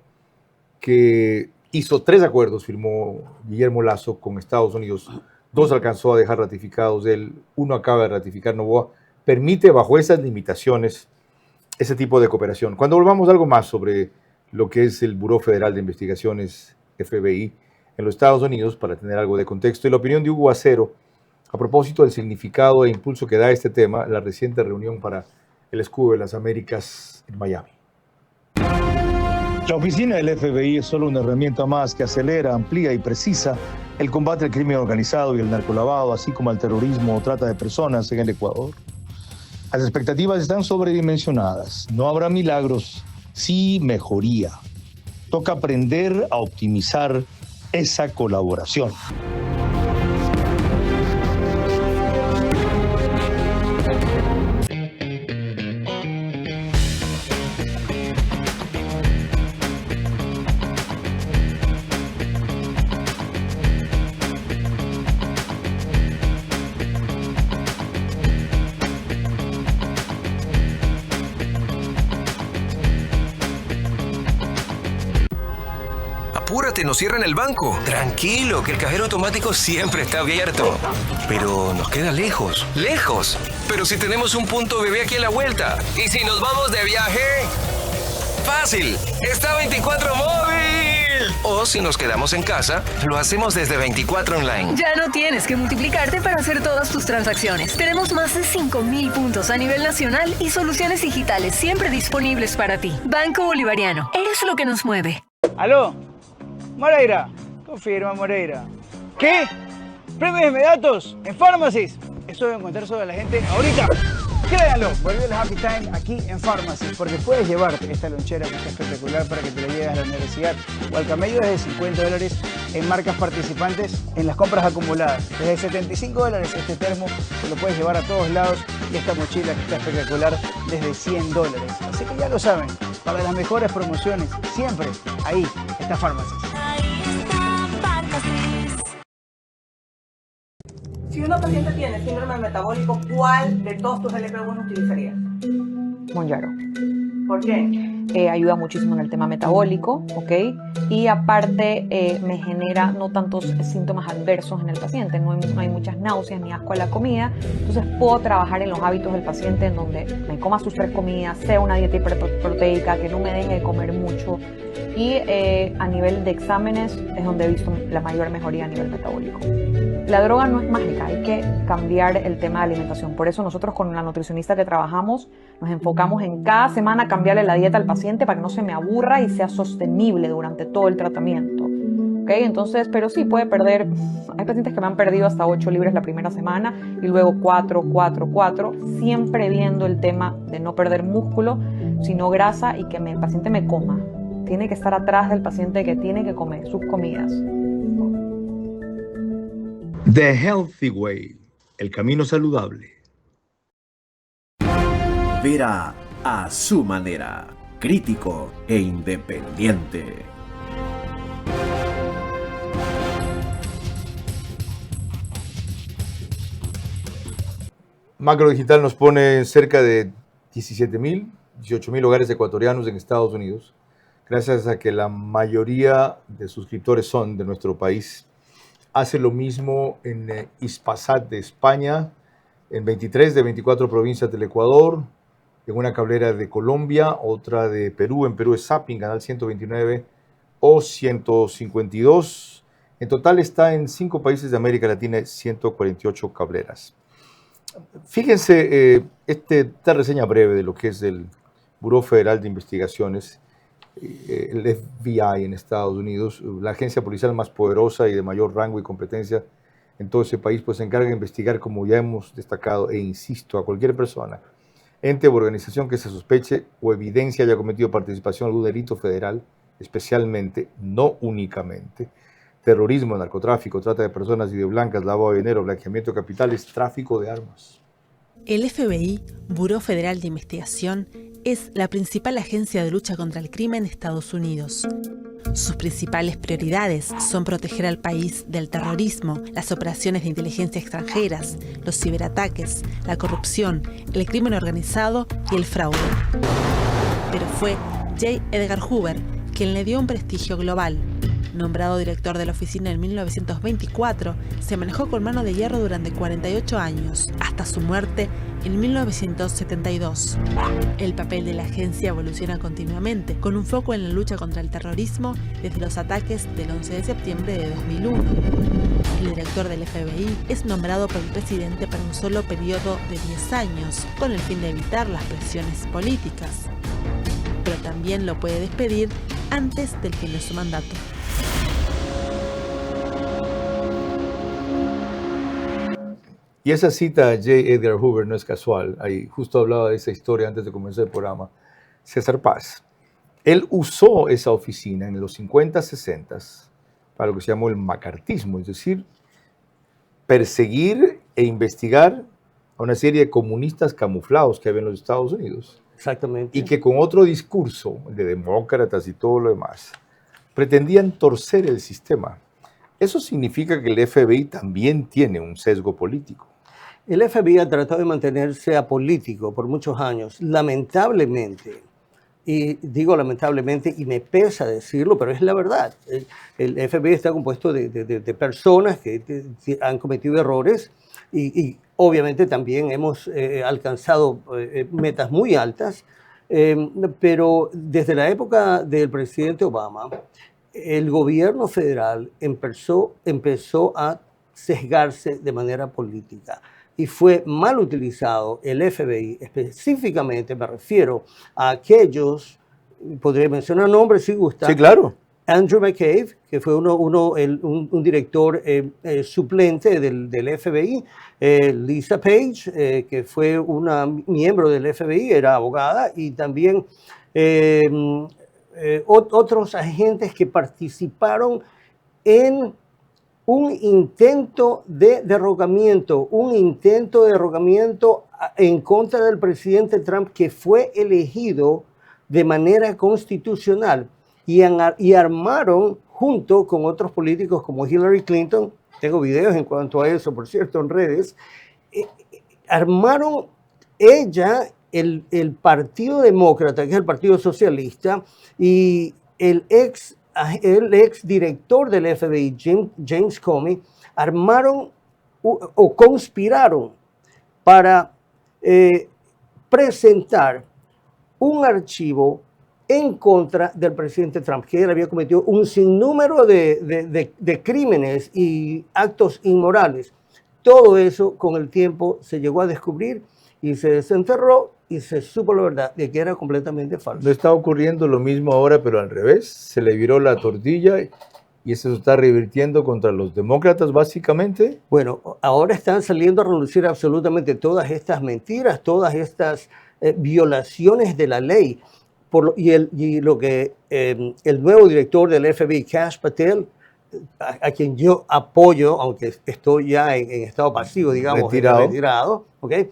que hizo 3 acuerdos, firmó Guillermo Lasso con Estados Unidos, 2 alcanzó a dejar ratificados, 1 acaba de ratificar Noboa, permite bajo esas limitaciones ese tipo de cooperación. Cuando volvamos a algo más sobre lo que es el Buró Federal de Investigaciones, FBI, en los Estados Unidos, para tener algo de contexto, y la opinión de Hugo Acero, a propósito del significado e impulso que da este tema, la reciente reunión para el Escudo de las Américas en Miami. La oficina del FBI es solo una herramienta más que acelera, amplía y precisa el combate al crimen organizado y el narcolavado, así como al terrorismo o trata de personas en el Ecuador. Las expectativas están sobredimensionadas. No habrá milagros, sí mejoría. Toca aprender a optimizar esa colaboración. Apúrate, nos cierran el banco. Tranquilo, que el cajero automático siempre está abierto. Pero nos queda lejos. ¡Lejos! Pero si tenemos un punto bebé aquí a la vuelta. ¿Y si nos vamos de viaje? ¡Fácil! ¡Está 24 móvil! O si nos quedamos en casa, lo hacemos desde 24 online. Ya no tienes que multiplicarte para hacer todas tus transacciones. Tenemos más de 5.000 puntos a nivel nacional y soluciones digitales siempre disponibles para ti. Banco Bolivariano. Eres lo que nos mueve. ¿Aló? Moreira. Confirma, Moreira. ¿Qué? ¿Premios inmediatos en Pharmacies? Eso deben contar sobre la gente ahorita. Créanlo, volvió el Happy Time aquí en Pharmacies, porque puedes llevarte esta lonchera que está espectacular para que te la lleves a la universidad o al camello desde $50 en marcas participantes en las compras acumuladas. Desde $75 este termo te lo puedes llevar a todos lados y esta mochila que está espectacular desde $100. Así que ya lo saben, para las mejores promociones, siempre ahí está Pharmacies. Si una paciente tiene síndrome metabólico, ¿cuál de todos tus LP1 utilizarías? Mounjaro. ¿Por qué? Ayuda muchísimo en el tema metabólico, ¿ok? Y aparte me genera no tantos síntomas adversos en el paciente, no hay muchas náuseas ni asco a la comida, entonces puedo trabajar en los hábitos del paciente en donde me coma sus 3 comidas, sea una dieta hiperproteica, que no me deje de comer mucho, y a nivel de exámenes es donde he visto la mayor mejoría a nivel metabólico. La droga no es mágica, hay que cambiar el tema de alimentación. Por eso nosotros con la nutricionista que trabajamos nos enfocamos en cada semana cambiarle la dieta al paciente para que no se me aburra y sea sostenible durante todo el tratamiento. ¿Okay? Entonces, pero sí puede perder, hay pacientes que me han perdido hasta 8 libras la primera semana y luego 4, siempre viendo el tema de no perder músculo, sino grasa y que el paciente me coma. Tiene que estar atrás del paciente que tiene que comer sus comidas. The Healthy Way, el camino saludable. Vera a su manera, crítico e independiente. Macro Digital nos pone cerca de 18.000 hogares ecuatorianos en Estados Unidos, gracias a que la mayoría de suscriptores son de nuestro país. Hace lo mismo en Hispasat de España, en 23 de 24 provincias del Ecuador, en una cablera de Colombia, otra de Perú. En Perú es Zapping, canal 129 o 152. En total está en 5 países de América Latina, 148 cableras. Fíjense esta reseña breve de lo que es el Buró Federal de Investigaciones, el FBI en Estados Unidos, la agencia policial más poderosa y de mayor rango y competencia en todo ese país, pues se encarga de investigar, como ya hemos destacado, e insisto, a cualquier persona, ente o organización que se sospeche o evidencia haya cometido participación en algún delito federal, especialmente, no únicamente, terrorismo, narcotráfico, trata de personas y de blancas, lavado de dinero, blanqueamiento de capitales, tráfico de armas. El FBI, Buró Federal de Investigación, es la principal agencia de lucha contra el crimen en Estados Unidos. Sus principales prioridades son proteger al país del terrorismo, las operaciones de inteligencia extranjeras, los ciberataques, la corrupción, el crimen organizado y el fraude. Pero fue J. Edgar Hoover quien le dio un prestigio global. Nombrado director de la oficina en 1924, se manejó con mano de hierro durante 48 años, hasta su muerte en 1972. El papel de la agencia evoluciona continuamente, con un foco en la lucha contra el terrorismo desde los ataques del 11 de septiembre de 2001. El director del FBI es nombrado por el presidente para un solo periodo de 10 años, con el fin de evitar las presiones políticas. Pero también lo puede despedir antes del fin de su mandato. Y esa cita a J. Edgar Hoover no es casual. Ahí justo hablaba de esa historia antes de comenzar el programa. César Paz. Él usó esa oficina en los 50, 60 para lo que se llamó el macartismo, es decir, perseguir e investigar a una serie de comunistas camuflados que había en los Estados Unidos. Exactamente. Y que con otro discurso, de demócratas y todo lo demás, pretendían torcer el sistema. Eso significa que el FBI también tiene un sesgo político. El FBI ha tratado de mantenerse apolítico por muchos años. Lamentablemente, y digo lamentablemente, y me pesa decirlo, pero es la verdad. El FBI está compuesto de personas que han cometido errores y obviamente también hemos alcanzado metas muy altas, pero desde la época del presidente Obama, el gobierno federal empezó a sesgarse de manera política y fue mal utilizado el FBI. Específicamente me refiero a aquellos, podría mencionar nombres si gusta. Sí, claro. Andrew McCabe, que fue un director suplente del FBI, Lisa Page, que fue una miembro del FBI, era abogada, y también otros agentes que participaron en un intento de derrocamiento en contra del presidente Trump, que fue elegido de manera constitucional, y armaron junto con otros políticos como Hillary Clinton, tengo videos en cuanto a eso, por cierto, en redes, armaron ella, el Partido Demócrata, que es el Partido Socialista, y el ex director del FBI, James Comey, armaron o conspiraron para presentar un archivo en contra del presidente Trump, que él había cometido un sinnúmero de crímenes y actos inmorales. Todo eso con el tiempo se llegó a descubrir y se desenterró y se supo la verdad de que era completamente falso. No está ocurriendo lo mismo ahora, pero al revés. Se le viró la tortilla y eso se está revirtiendo contra los demócratas, básicamente. Bueno, ahora están saliendo a relucir absolutamente todas estas mentiras, todas estas violaciones de la ley. Y lo que el nuevo director del FBI, Kash Patel, a quien yo apoyo, aunque estoy ya en estado pasivo, digamos, retirado, ¿okay?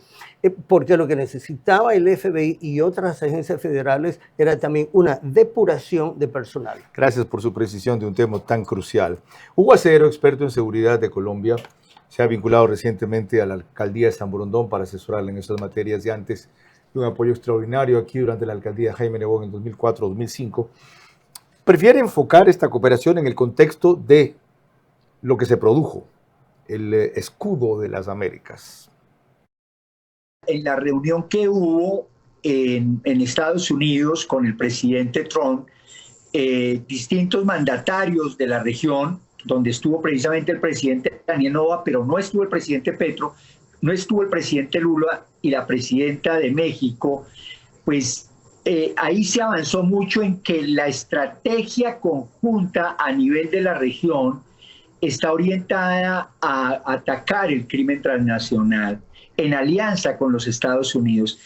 Porque lo que necesitaba el FBI y otras agencias federales era también una depuración de personal. Gracias por su precisión de un tema tan crucial. Hugo Acero, experto en seguridad de Colombia, se ha vinculado recientemente a la alcaldía de San Borondón para asesorarle en esas materias y antes de un apoyo extraordinario aquí durante la alcaldía de Jaime Nebot en 2004-2005, prefiere enfocar esta cooperación en el contexto de lo que se produjo, el escudo de las Américas. En la reunión que hubo en Estados Unidos con el presidente Trump, distintos mandatarios de la región, donde estuvo precisamente el presidente Daniel Noboa, pero no estuvo el presidente Petro, no estuvo el presidente Lula y la presidenta de México, pues ahí se avanzó mucho en que la estrategia conjunta a nivel de la región está orientada a atacar el crimen transnacional en alianza con los Estados Unidos.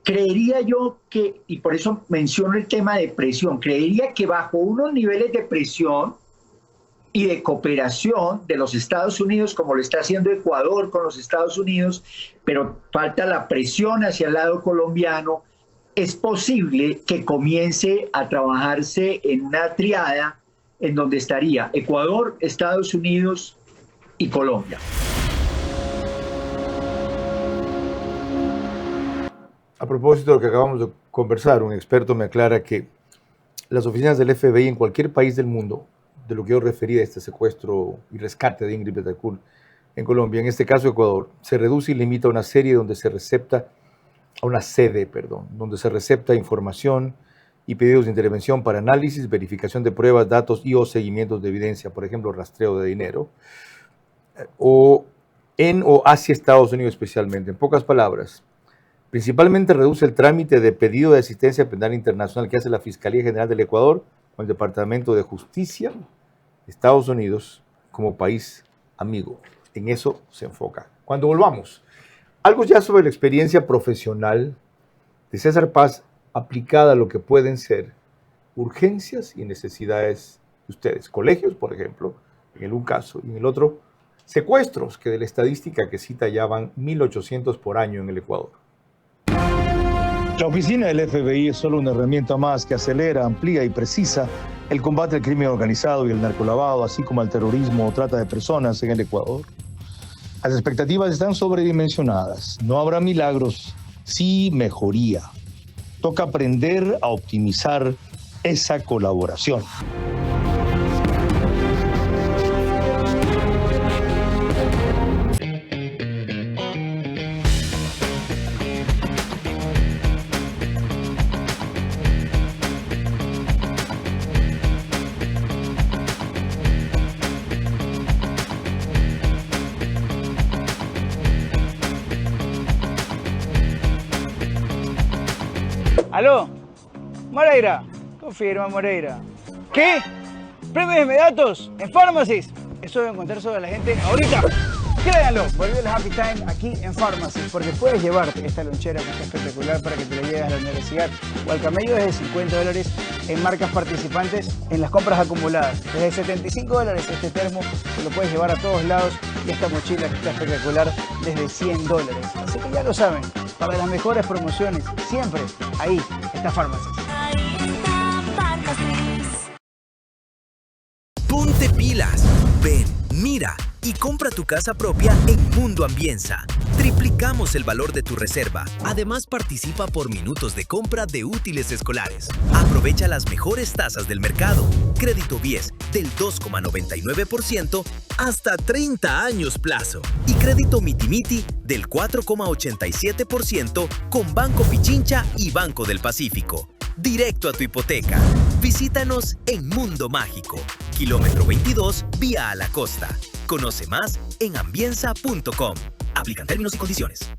Creería yo que, y por eso menciono el tema de presión, creería que bajo unos niveles de presión y de cooperación de los Estados Unidos, como lo está haciendo Ecuador con los Estados Unidos, pero falta la presión hacia el lado colombiano, es posible que comience a trabajarse en una triada en donde estaría Ecuador, Estados Unidos y Colombia. A propósito de lo que acabamos de conversar, un experto me aclara que las oficinas del FBI en cualquier país del mundo, de lo que yo refería a este secuestro y rescate de Ingrid Betancourt en Colombia, en este caso Ecuador, se reduce y limita a una sede donde se recepta información y pedidos de intervención para análisis, verificación de pruebas, datos y o seguimientos de evidencia, por ejemplo, rastreo de dinero, o en o hacia Estados Unidos especialmente. En pocas palabras, principalmente reduce el trámite de pedido de asistencia penal internacional que hace la Fiscalía General del Ecuador o el Departamento de Justicia de Estados Unidos como país amigo. En eso se enfoca. Cuando volvamos, algo ya sobre la experiencia profesional de César Paz aplicada a lo que pueden ser urgencias y necesidades de ustedes. Colegios, por ejemplo, en el un caso, y en el otro, secuestros, que de la estadística que cita ya van 1.800 por año en el Ecuador. La oficina del FBI es solo una herramienta más que acelera, amplía y precisa el combate al crimen organizado y el narcolavado, así como al terrorismo o trata de personas en el Ecuador. Las expectativas están sobredimensionadas. No habrá milagros, sí mejoría. Toca aprender a optimizar esa colaboración. ¿Aló? Moreira, confirma Moreira. ¿Qué? ¿Premios inmediatos en Pharmacies? Eso deben contar sobre la gente ahorita. Créanlo, volvió el Happy Time aquí en Pharmacies, porque puedes llevarte esta lonchera que está espectacular para que te la lleves a la universidad o al camello desde $50 en marcas participantes en las compras acumuladas. Desde $75 este termo te lo puedes llevar a todos lados y esta mochila que está espectacular desde $100. Así que ya lo saben, para las mejores promociones, siempre ahí está Pharmacies. Ponte pilas, ven, mira y compra tu casa propia en Mundo Ambienza. Triplicamos el valor de tu reserva. Además, participa por minutos de compra de útiles escolares. Aprovecha las mejores tasas del mercado. Crédito BIES del 2,99% hasta 30 años plazo. Y crédito Mitimiti del 4,87% con Banco Pichincha y Banco del Pacífico. Directo a tu hipoteca. Visítanos en Mundo Mágico, kilómetro 22, vía a la costa. Conoce más en ambienza.com. Aplican términos y condiciones.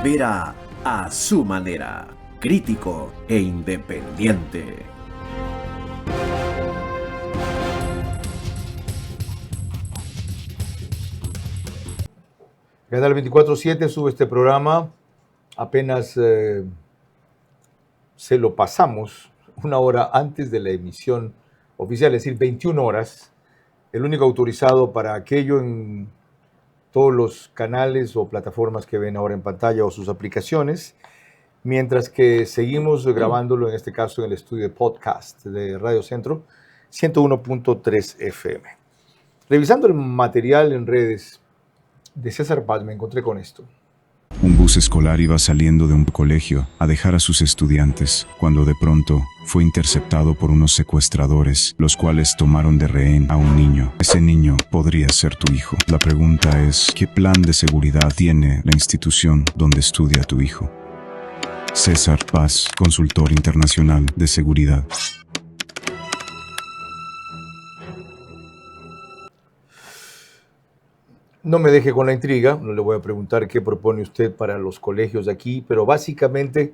Vera a su manera, crítico e independiente. Canal 24/7 sube este programa. Apenas se lo pasamos una hora antes de la emisión oficial, es decir, 21 horas. El único autorizado para aquello en todos los canales o plataformas que ven ahora en pantalla o sus aplicaciones, mientras que seguimos grabándolo, en este caso en el estudio de podcast de Radio Centro, 101.3 FM. Revisando el material en redes de César Paz, me encontré con esto. Un bus escolar iba saliendo de un colegio a dejar a sus estudiantes, cuando de pronto fue interceptado por unos secuestradores, los cuales tomaron de rehén a un niño. Ese niño podría ser tu hijo. La pregunta es, ¿qué plan de seguridad tiene la institución donde estudia tu hijo? César Paz, consultor internacional de seguridad. No me deje con la intriga, no le voy a preguntar qué propone usted para los colegios de aquí, pero básicamente,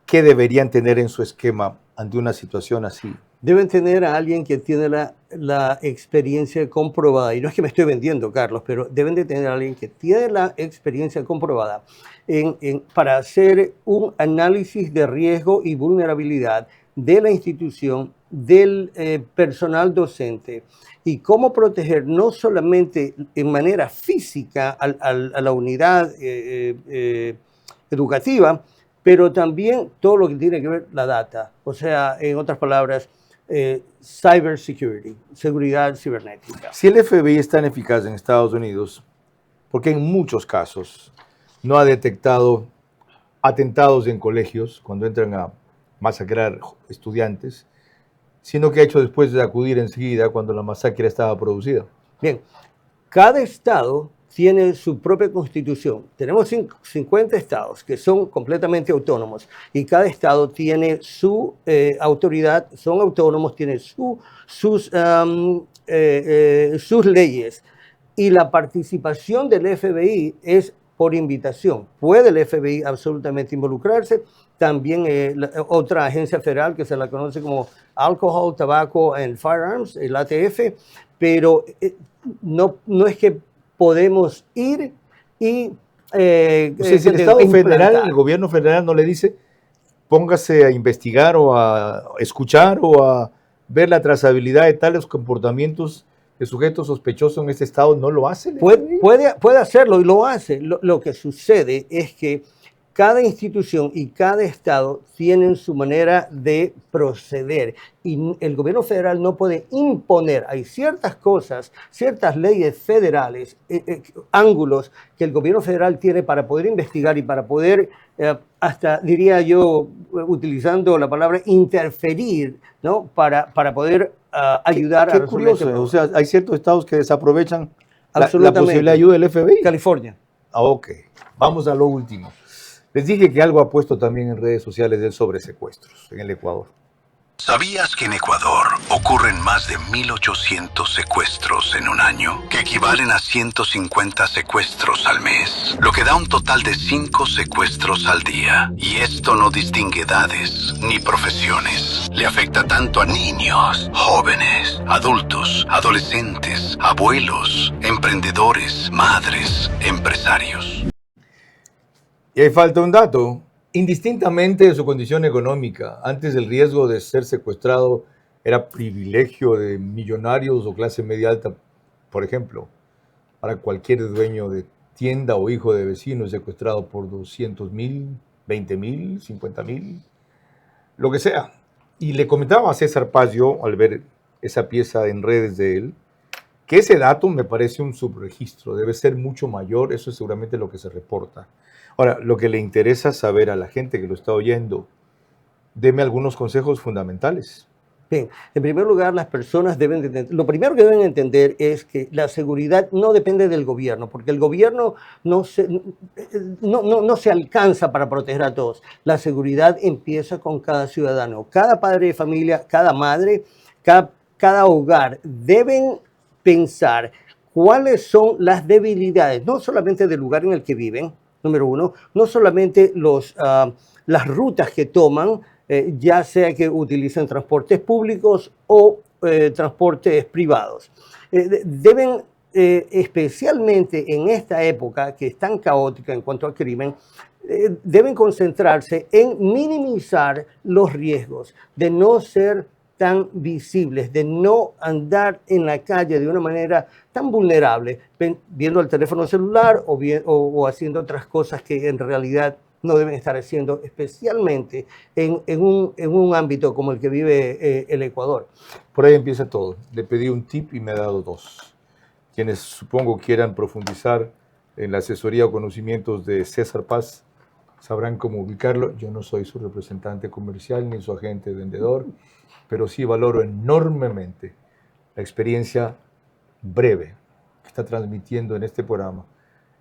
¿qué deberían tener en su esquema ante una situación así? Deben tener a alguien que tiene la experiencia comprobada, y no es que me estoy vendiendo, Carlos, pero deben de tener a alguien que tiene la experiencia comprobada para hacer un análisis de riesgo y vulnerabilidad de la institución, del personal docente, y cómo proteger no solamente en manera física a la unidad educativa, pero también todo lo que tiene que ver la data. O sea, en otras palabras, cyber security, seguridad cibernética. Si el FBI es tan eficaz en Estados Unidos, ¿por qué en muchos casos no ha detectado atentados en colegios cuando entran a masacrar estudiantes, sino que ha hecho después de acudir enseguida cuando la masacre estaba producida? Bien, cada estado tiene su propia constitución. Tenemos 50 estados que son completamente autónomos y cada estado tiene su autoridad, son autónomos, tienen sus leyes. Y la participación del FBI es por invitación. Puede el FBI absolutamente involucrarse. También otra agencia federal que se la conoce como Alcohol, Tobacco and Firearms, el ATF, pero no es que podemos ir y... si el Estado federal, el gobierno federal no le dice, póngase a investigar o a escuchar o a ver la trazabilidad de tales comportamientos de sujetos sospechosos en este estado, ¿no lo hace? Puede hacerlo y lo hace. Lo que sucede es que cada institución y cada estado tienen su manera de proceder y el gobierno federal no puede imponer. Hay ciertas cosas, ciertas leyes federales, ángulos que el gobierno federal tiene para poder investigar y para poder, hasta diría yo, utilizando la palabra interferir, ¿no? Para poder ayudar a resolver. Qué curioso, o sea, hay ciertos estados que desaprovechan la posible ayuda del FBI. California. Ok, vamos a lo último. Les dije que algo ha puesto también en redes sociales del sobre secuestros en el Ecuador. ¿Sabías que en Ecuador ocurren más de 1.800 secuestros en un año, que equivalen a 150 secuestros al mes, lo que da un total de 5 secuestros al día? Y esto no distingue edades ni profesiones. Le afecta tanto a niños, jóvenes, adultos, adolescentes, abuelos, emprendedores, madres, empresarios. Y ahí falta un dato. Indistintamente de su condición económica, antes el riesgo de ser secuestrado era privilegio de millonarios o clase media alta, por ejemplo, para cualquier dueño de tienda o hijo de vecino secuestrado por 200,000, 20,000, 50,000, lo que sea. Y le comentaba a César Paz yo, al ver esa pieza en redes de él, que ese dato me parece un subregistro, debe ser mucho mayor, eso es seguramente lo que se reporta. Ahora, lo que le interesa saber a la gente que lo está oyendo, deme algunos consejos fundamentales. Bien, en primer lugar, las personas deben de entender, lo primero que deben entender es que la seguridad no depende del gobierno, porque el gobierno no se alcanza para proteger a todos. La seguridad empieza con cada ciudadano, cada padre de familia, cada madre, cada hogar. Deben pensar cuáles son las debilidades, no solamente del lugar en el que viven, número uno, no solamente las rutas que toman, ya sea que utilicen transportes públicos o transportes privados. Deben, especialmente en esta época que es tan caótica en cuanto al crimen, deben concentrarse en minimizar los riesgos de no ser tan visibles, de no andar en la calle de una manera tan vulnerable, viendo el teléfono celular o haciendo otras cosas que en realidad no deben estar haciendo, especialmente en un ámbito como el que vive el Ecuador. Por ahí empieza todo. Le pedí un tip y me ha dado 2. Quienes supongo quieran profundizar en la asesoría o conocimientos de César Paz sabrán cómo ubicarlo. Yo no soy su representante comercial ni su agente vendedor, pero sí valoro enormemente la experiencia breve que está transmitiendo en este programa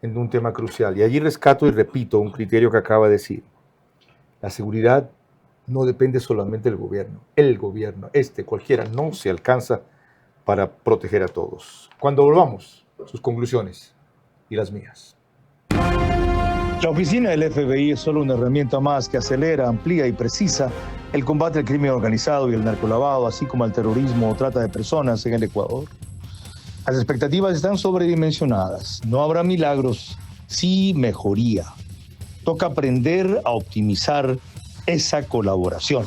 en un tema crucial. Y allí rescato y repito un criterio que acaba de decir. La seguridad no depende solamente del gobierno. El gobierno, cualquiera, no se alcanza para proteger a todos. Cuando volvamos, sus conclusiones y las mías. La oficina del FBI es solo una herramienta más que acelera, amplía y precisa el combate al crimen organizado y el narcolavado, así como al terrorismo o trata de personas en el Ecuador. Las expectativas están sobredimensionadas. No habrá milagros, sí mejoría. Toca aprender a optimizar esa colaboración.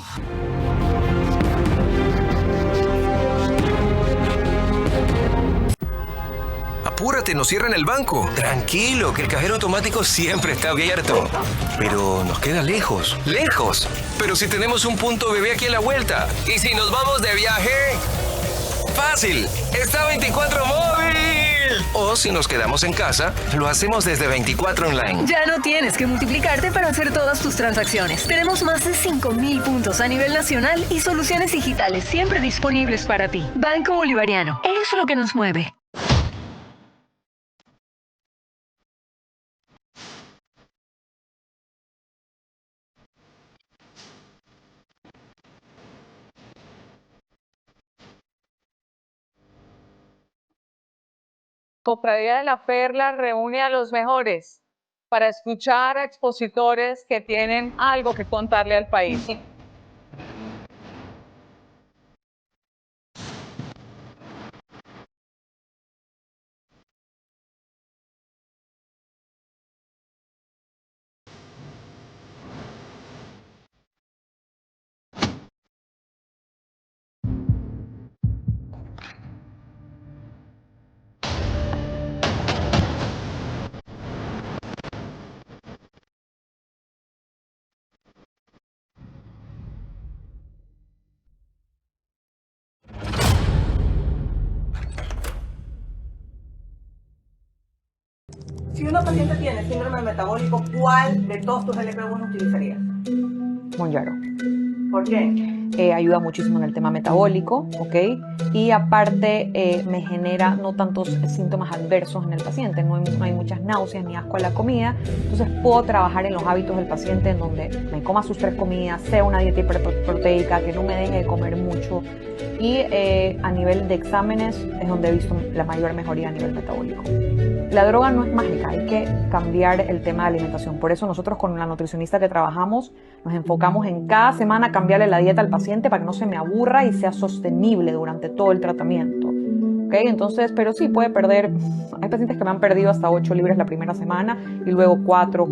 Apúrate, nos cierran el banco. Tranquilo, que el cajero automático siempre está abierto. Pero nos queda lejos. ¡Lejos! Pero si tenemos un punto bebé aquí a la vuelta. ¿Y si nos vamos de viaje? ¡Fácil! ¡Está 24 móvil! O si nos quedamos en casa, lo hacemos desde 24 online. Ya no tienes que multiplicarte para hacer todas tus transacciones. Tenemos más de 5.000 puntos a nivel nacional y soluciones digitales siempre disponibles para ti. Banco Bolivariano. Es lo que nos mueve. Cofradía de la Perla reúne a los mejores para escuchar a expositores que tienen algo que contarle al país. Si una paciente tiene síndrome metabólico, ¿cuál de todos tus LP1 utilizarías? Monjaro. ¿Por qué? Ayuda muchísimo en el tema metabólico, ¿ok? Y aparte me genera no tantos síntomas adversos en el paciente, no hay muchas náuseas ni asco a la comida, entonces puedo trabajar en los hábitos del paciente en donde me coma sus 3 comidas, sea una dieta hiperproteica, que no me deje de comer mucho, y a nivel de exámenes es donde he visto la mayor mejoría a nivel metabólico. La droga no es mágica, hay que cambiar el tema de alimentación. Por eso nosotros con la nutricionista que trabajamos nos enfocamos en cada semana cambiarle la dieta al paciente para que no se me aburra y sea sostenible durante todo el tratamiento. ¿Okay? Entonces, pero sí puede perder, hay pacientes que me han perdido hasta 8 libras la primera semana y luego 4,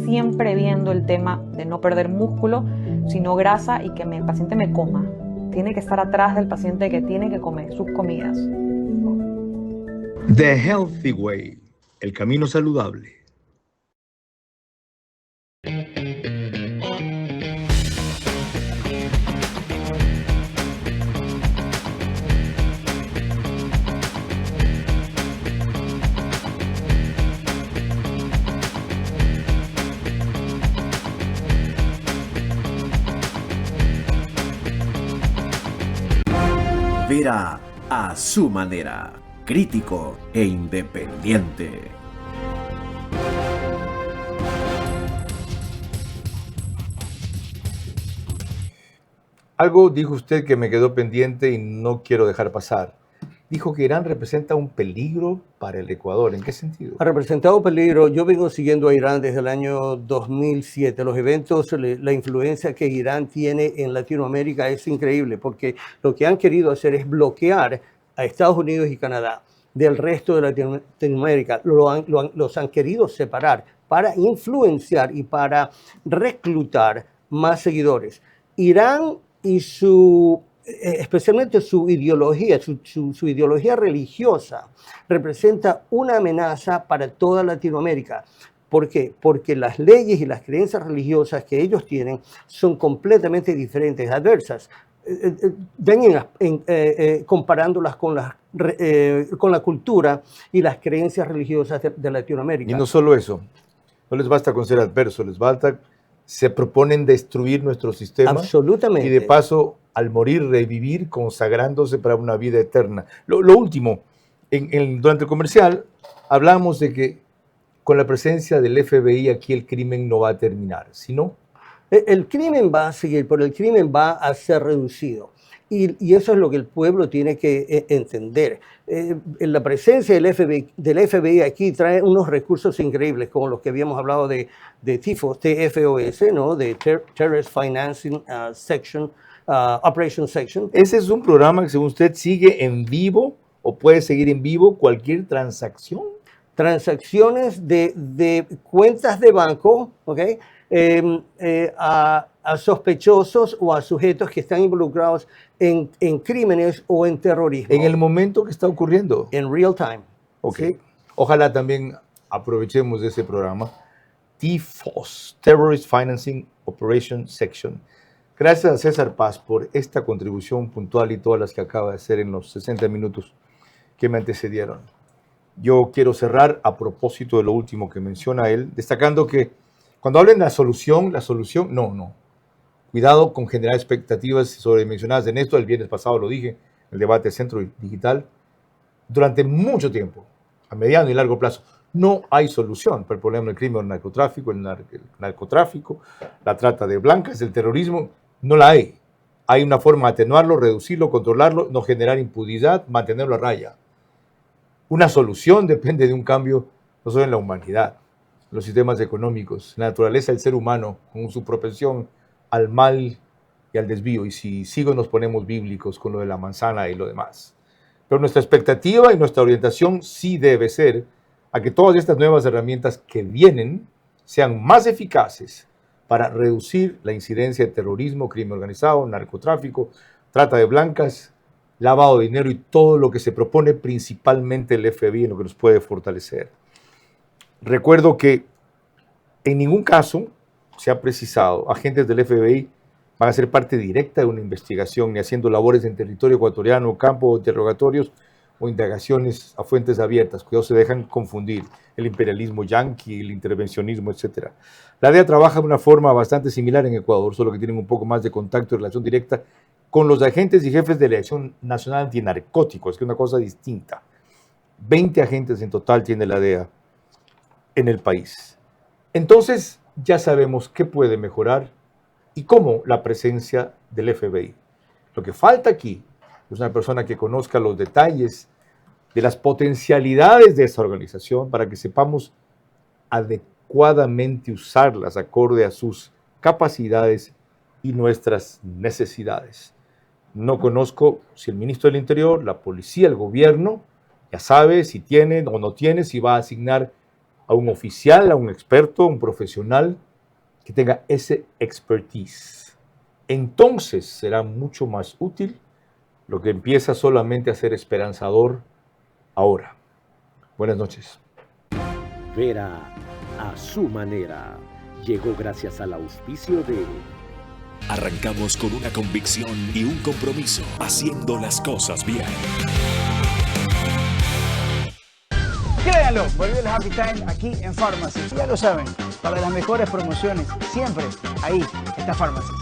siempre viendo el tema de no perder músculo, sino grasa y que el paciente me coma. Tiene que estar atrás del paciente que tiene que comer sus comidas. The Healthy Way, el camino saludable. Vera a su manera, crítico e independiente. Algo dijo usted que me quedó pendiente y no quiero dejar pasar. Dijo que Irán representa un peligro para el Ecuador. ¿En qué sentido? Ha representado peligro. Yo vengo siguiendo a Irán desde el año 2007. Los eventos, la influencia que Irán tiene en Latinoamérica es increíble porque lo que han querido hacer es bloquear a Estados Unidos y Canadá del resto de Latinoamérica. Los han querido separar para influenciar y para reclutar más seguidores. Irán y especialmente su ideología, su ideología religiosa, representa una amenaza para toda Latinoamérica. ¿Por qué? Porque las leyes y las creencias religiosas que ellos tienen son completamente diferentes, adversas. Ven comparándolas con las con la cultura y las creencias religiosas de Latinoamérica. Y no solo eso, no les basta con ser adversos, se proponen destruir nuestro sistema. Absolutamente. Y de paso, al morir, revivir consagrándose para una vida eterna. Lo último, durante el comercial hablamos de que con la presencia del FBI aquí el crimen no va a terminar, ¿sino? El crimen va a seguir, pero el crimen va a ser reducido. Y eso es lo que el pueblo tiene que entender. La presencia del FBI aquí trae unos recursos increíbles, como los que habíamos hablado de TFOS, ¿no? De Terrorist Financing Section, Operation Section. Ese es un programa que, según usted, sigue en vivo o puede seguir en vivo cualquier transacción. Transacciones de cuentas de banco, ¿ok? A sospechosos o a sujetos que están involucrados en crímenes o en terrorismo. En el momento que está ocurriendo. En real time. Ok. ¿Sí? Ojalá también aprovechemos de ese programa. TFOS, Terrorist Financing Operation Section. Gracias a César Paz por esta contribución puntual y todas las que acaba de hacer en los 60 minutos que me antecedieron. Yo quiero cerrar a propósito de lo último que menciona él, destacando que cuando hablen de la solución, no. Cuidado con generar expectativas sobredimensionadas en esto. El viernes pasado lo dije, el debate Centro Digital. Durante mucho tiempo, a mediano y largo plazo, no hay solución para el problema del crimen, el narcotráfico, la trata de blancas, el terrorismo. No la hay. Hay una forma de atenuarlo, reducirlo, controlarlo, no generar impunidad, mantenerlo a raya. Una solución depende de un cambio no solo en la humanidad, los sistemas económicos, la naturaleza del ser humano, con su propensión al mal y al desvío. Y si nos ponemos bíblicos con lo de la manzana y lo demás. Pero nuestra expectativa y nuestra orientación sí debe ser a que todas estas nuevas herramientas que vienen sean más eficaces para reducir la incidencia de terrorismo, crimen organizado, narcotráfico, trata de blancas, lavado de dinero y todo lo que se propone principalmente el FBI en lo que nos puede fortalecer. Recuerdo que en ningún caso se ha precisado agentes del FBI van a ser parte directa de una investigación ni haciendo labores en territorio ecuatoriano, campo de interrogatorios o indagaciones a fuentes abiertas. Cuidado, se dejan confundir el imperialismo yanqui, el intervencionismo, etc. La DEA trabaja de una forma bastante similar en Ecuador, solo que tienen un poco más de contacto y relación directa con los agentes y jefes de la Dirección Nacional Antinarcóticos, que es una cosa distinta. 20 agentes en total tiene la DEA en el país. Entonces, ya sabemos qué puede mejorar y cómo la presencia del FBI. Lo que falta aquí es una persona que conozca los detalles de las potencialidades de esa organización para que sepamos adecuadamente usarlas acorde a sus capacidades y nuestras necesidades. No conozco si el ministro del Interior, la policía, el gobierno, ya sabe si tiene o no tiene, si va a asignar a un oficial, a un experto, a un profesional que tenga ese expertise. Entonces será mucho más útil lo que empieza solamente a ser esperanzador ahora. Buenas noches. Vera a su manera llegó gracias al auspicio de... Arrancamos con una convicción y un compromiso, haciendo las cosas bien. Créanlo, volvió el Happy Time aquí en Pharmacy. Ya lo saben, para las mejores promociones, siempre ahí está Pharmacy.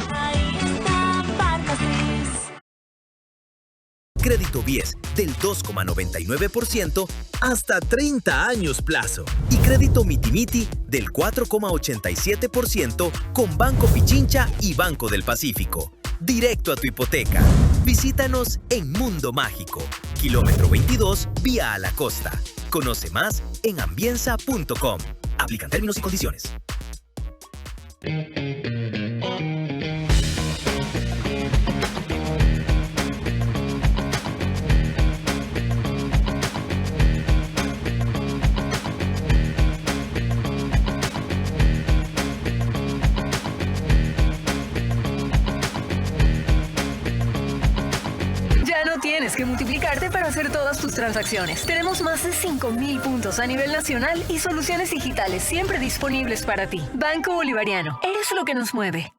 Crédito Bies del 2,99% hasta 30 años plazo. Y crédito Mitimiti del 4,87% con Banco Pichincha y Banco del Pacífico. Directo a tu hipoteca. Visítanos en Mundo Mágico, kilómetro 22, vía a la costa. Conoce más en ambienza.com. Aplican términos y condiciones. Tienes que multiplicarte para hacer todas tus transacciones. Tenemos más de 5.000 puntos a nivel nacional y soluciones digitales siempre disponibles para ti. Banco Bolivariano. Eres lo que nos mueve.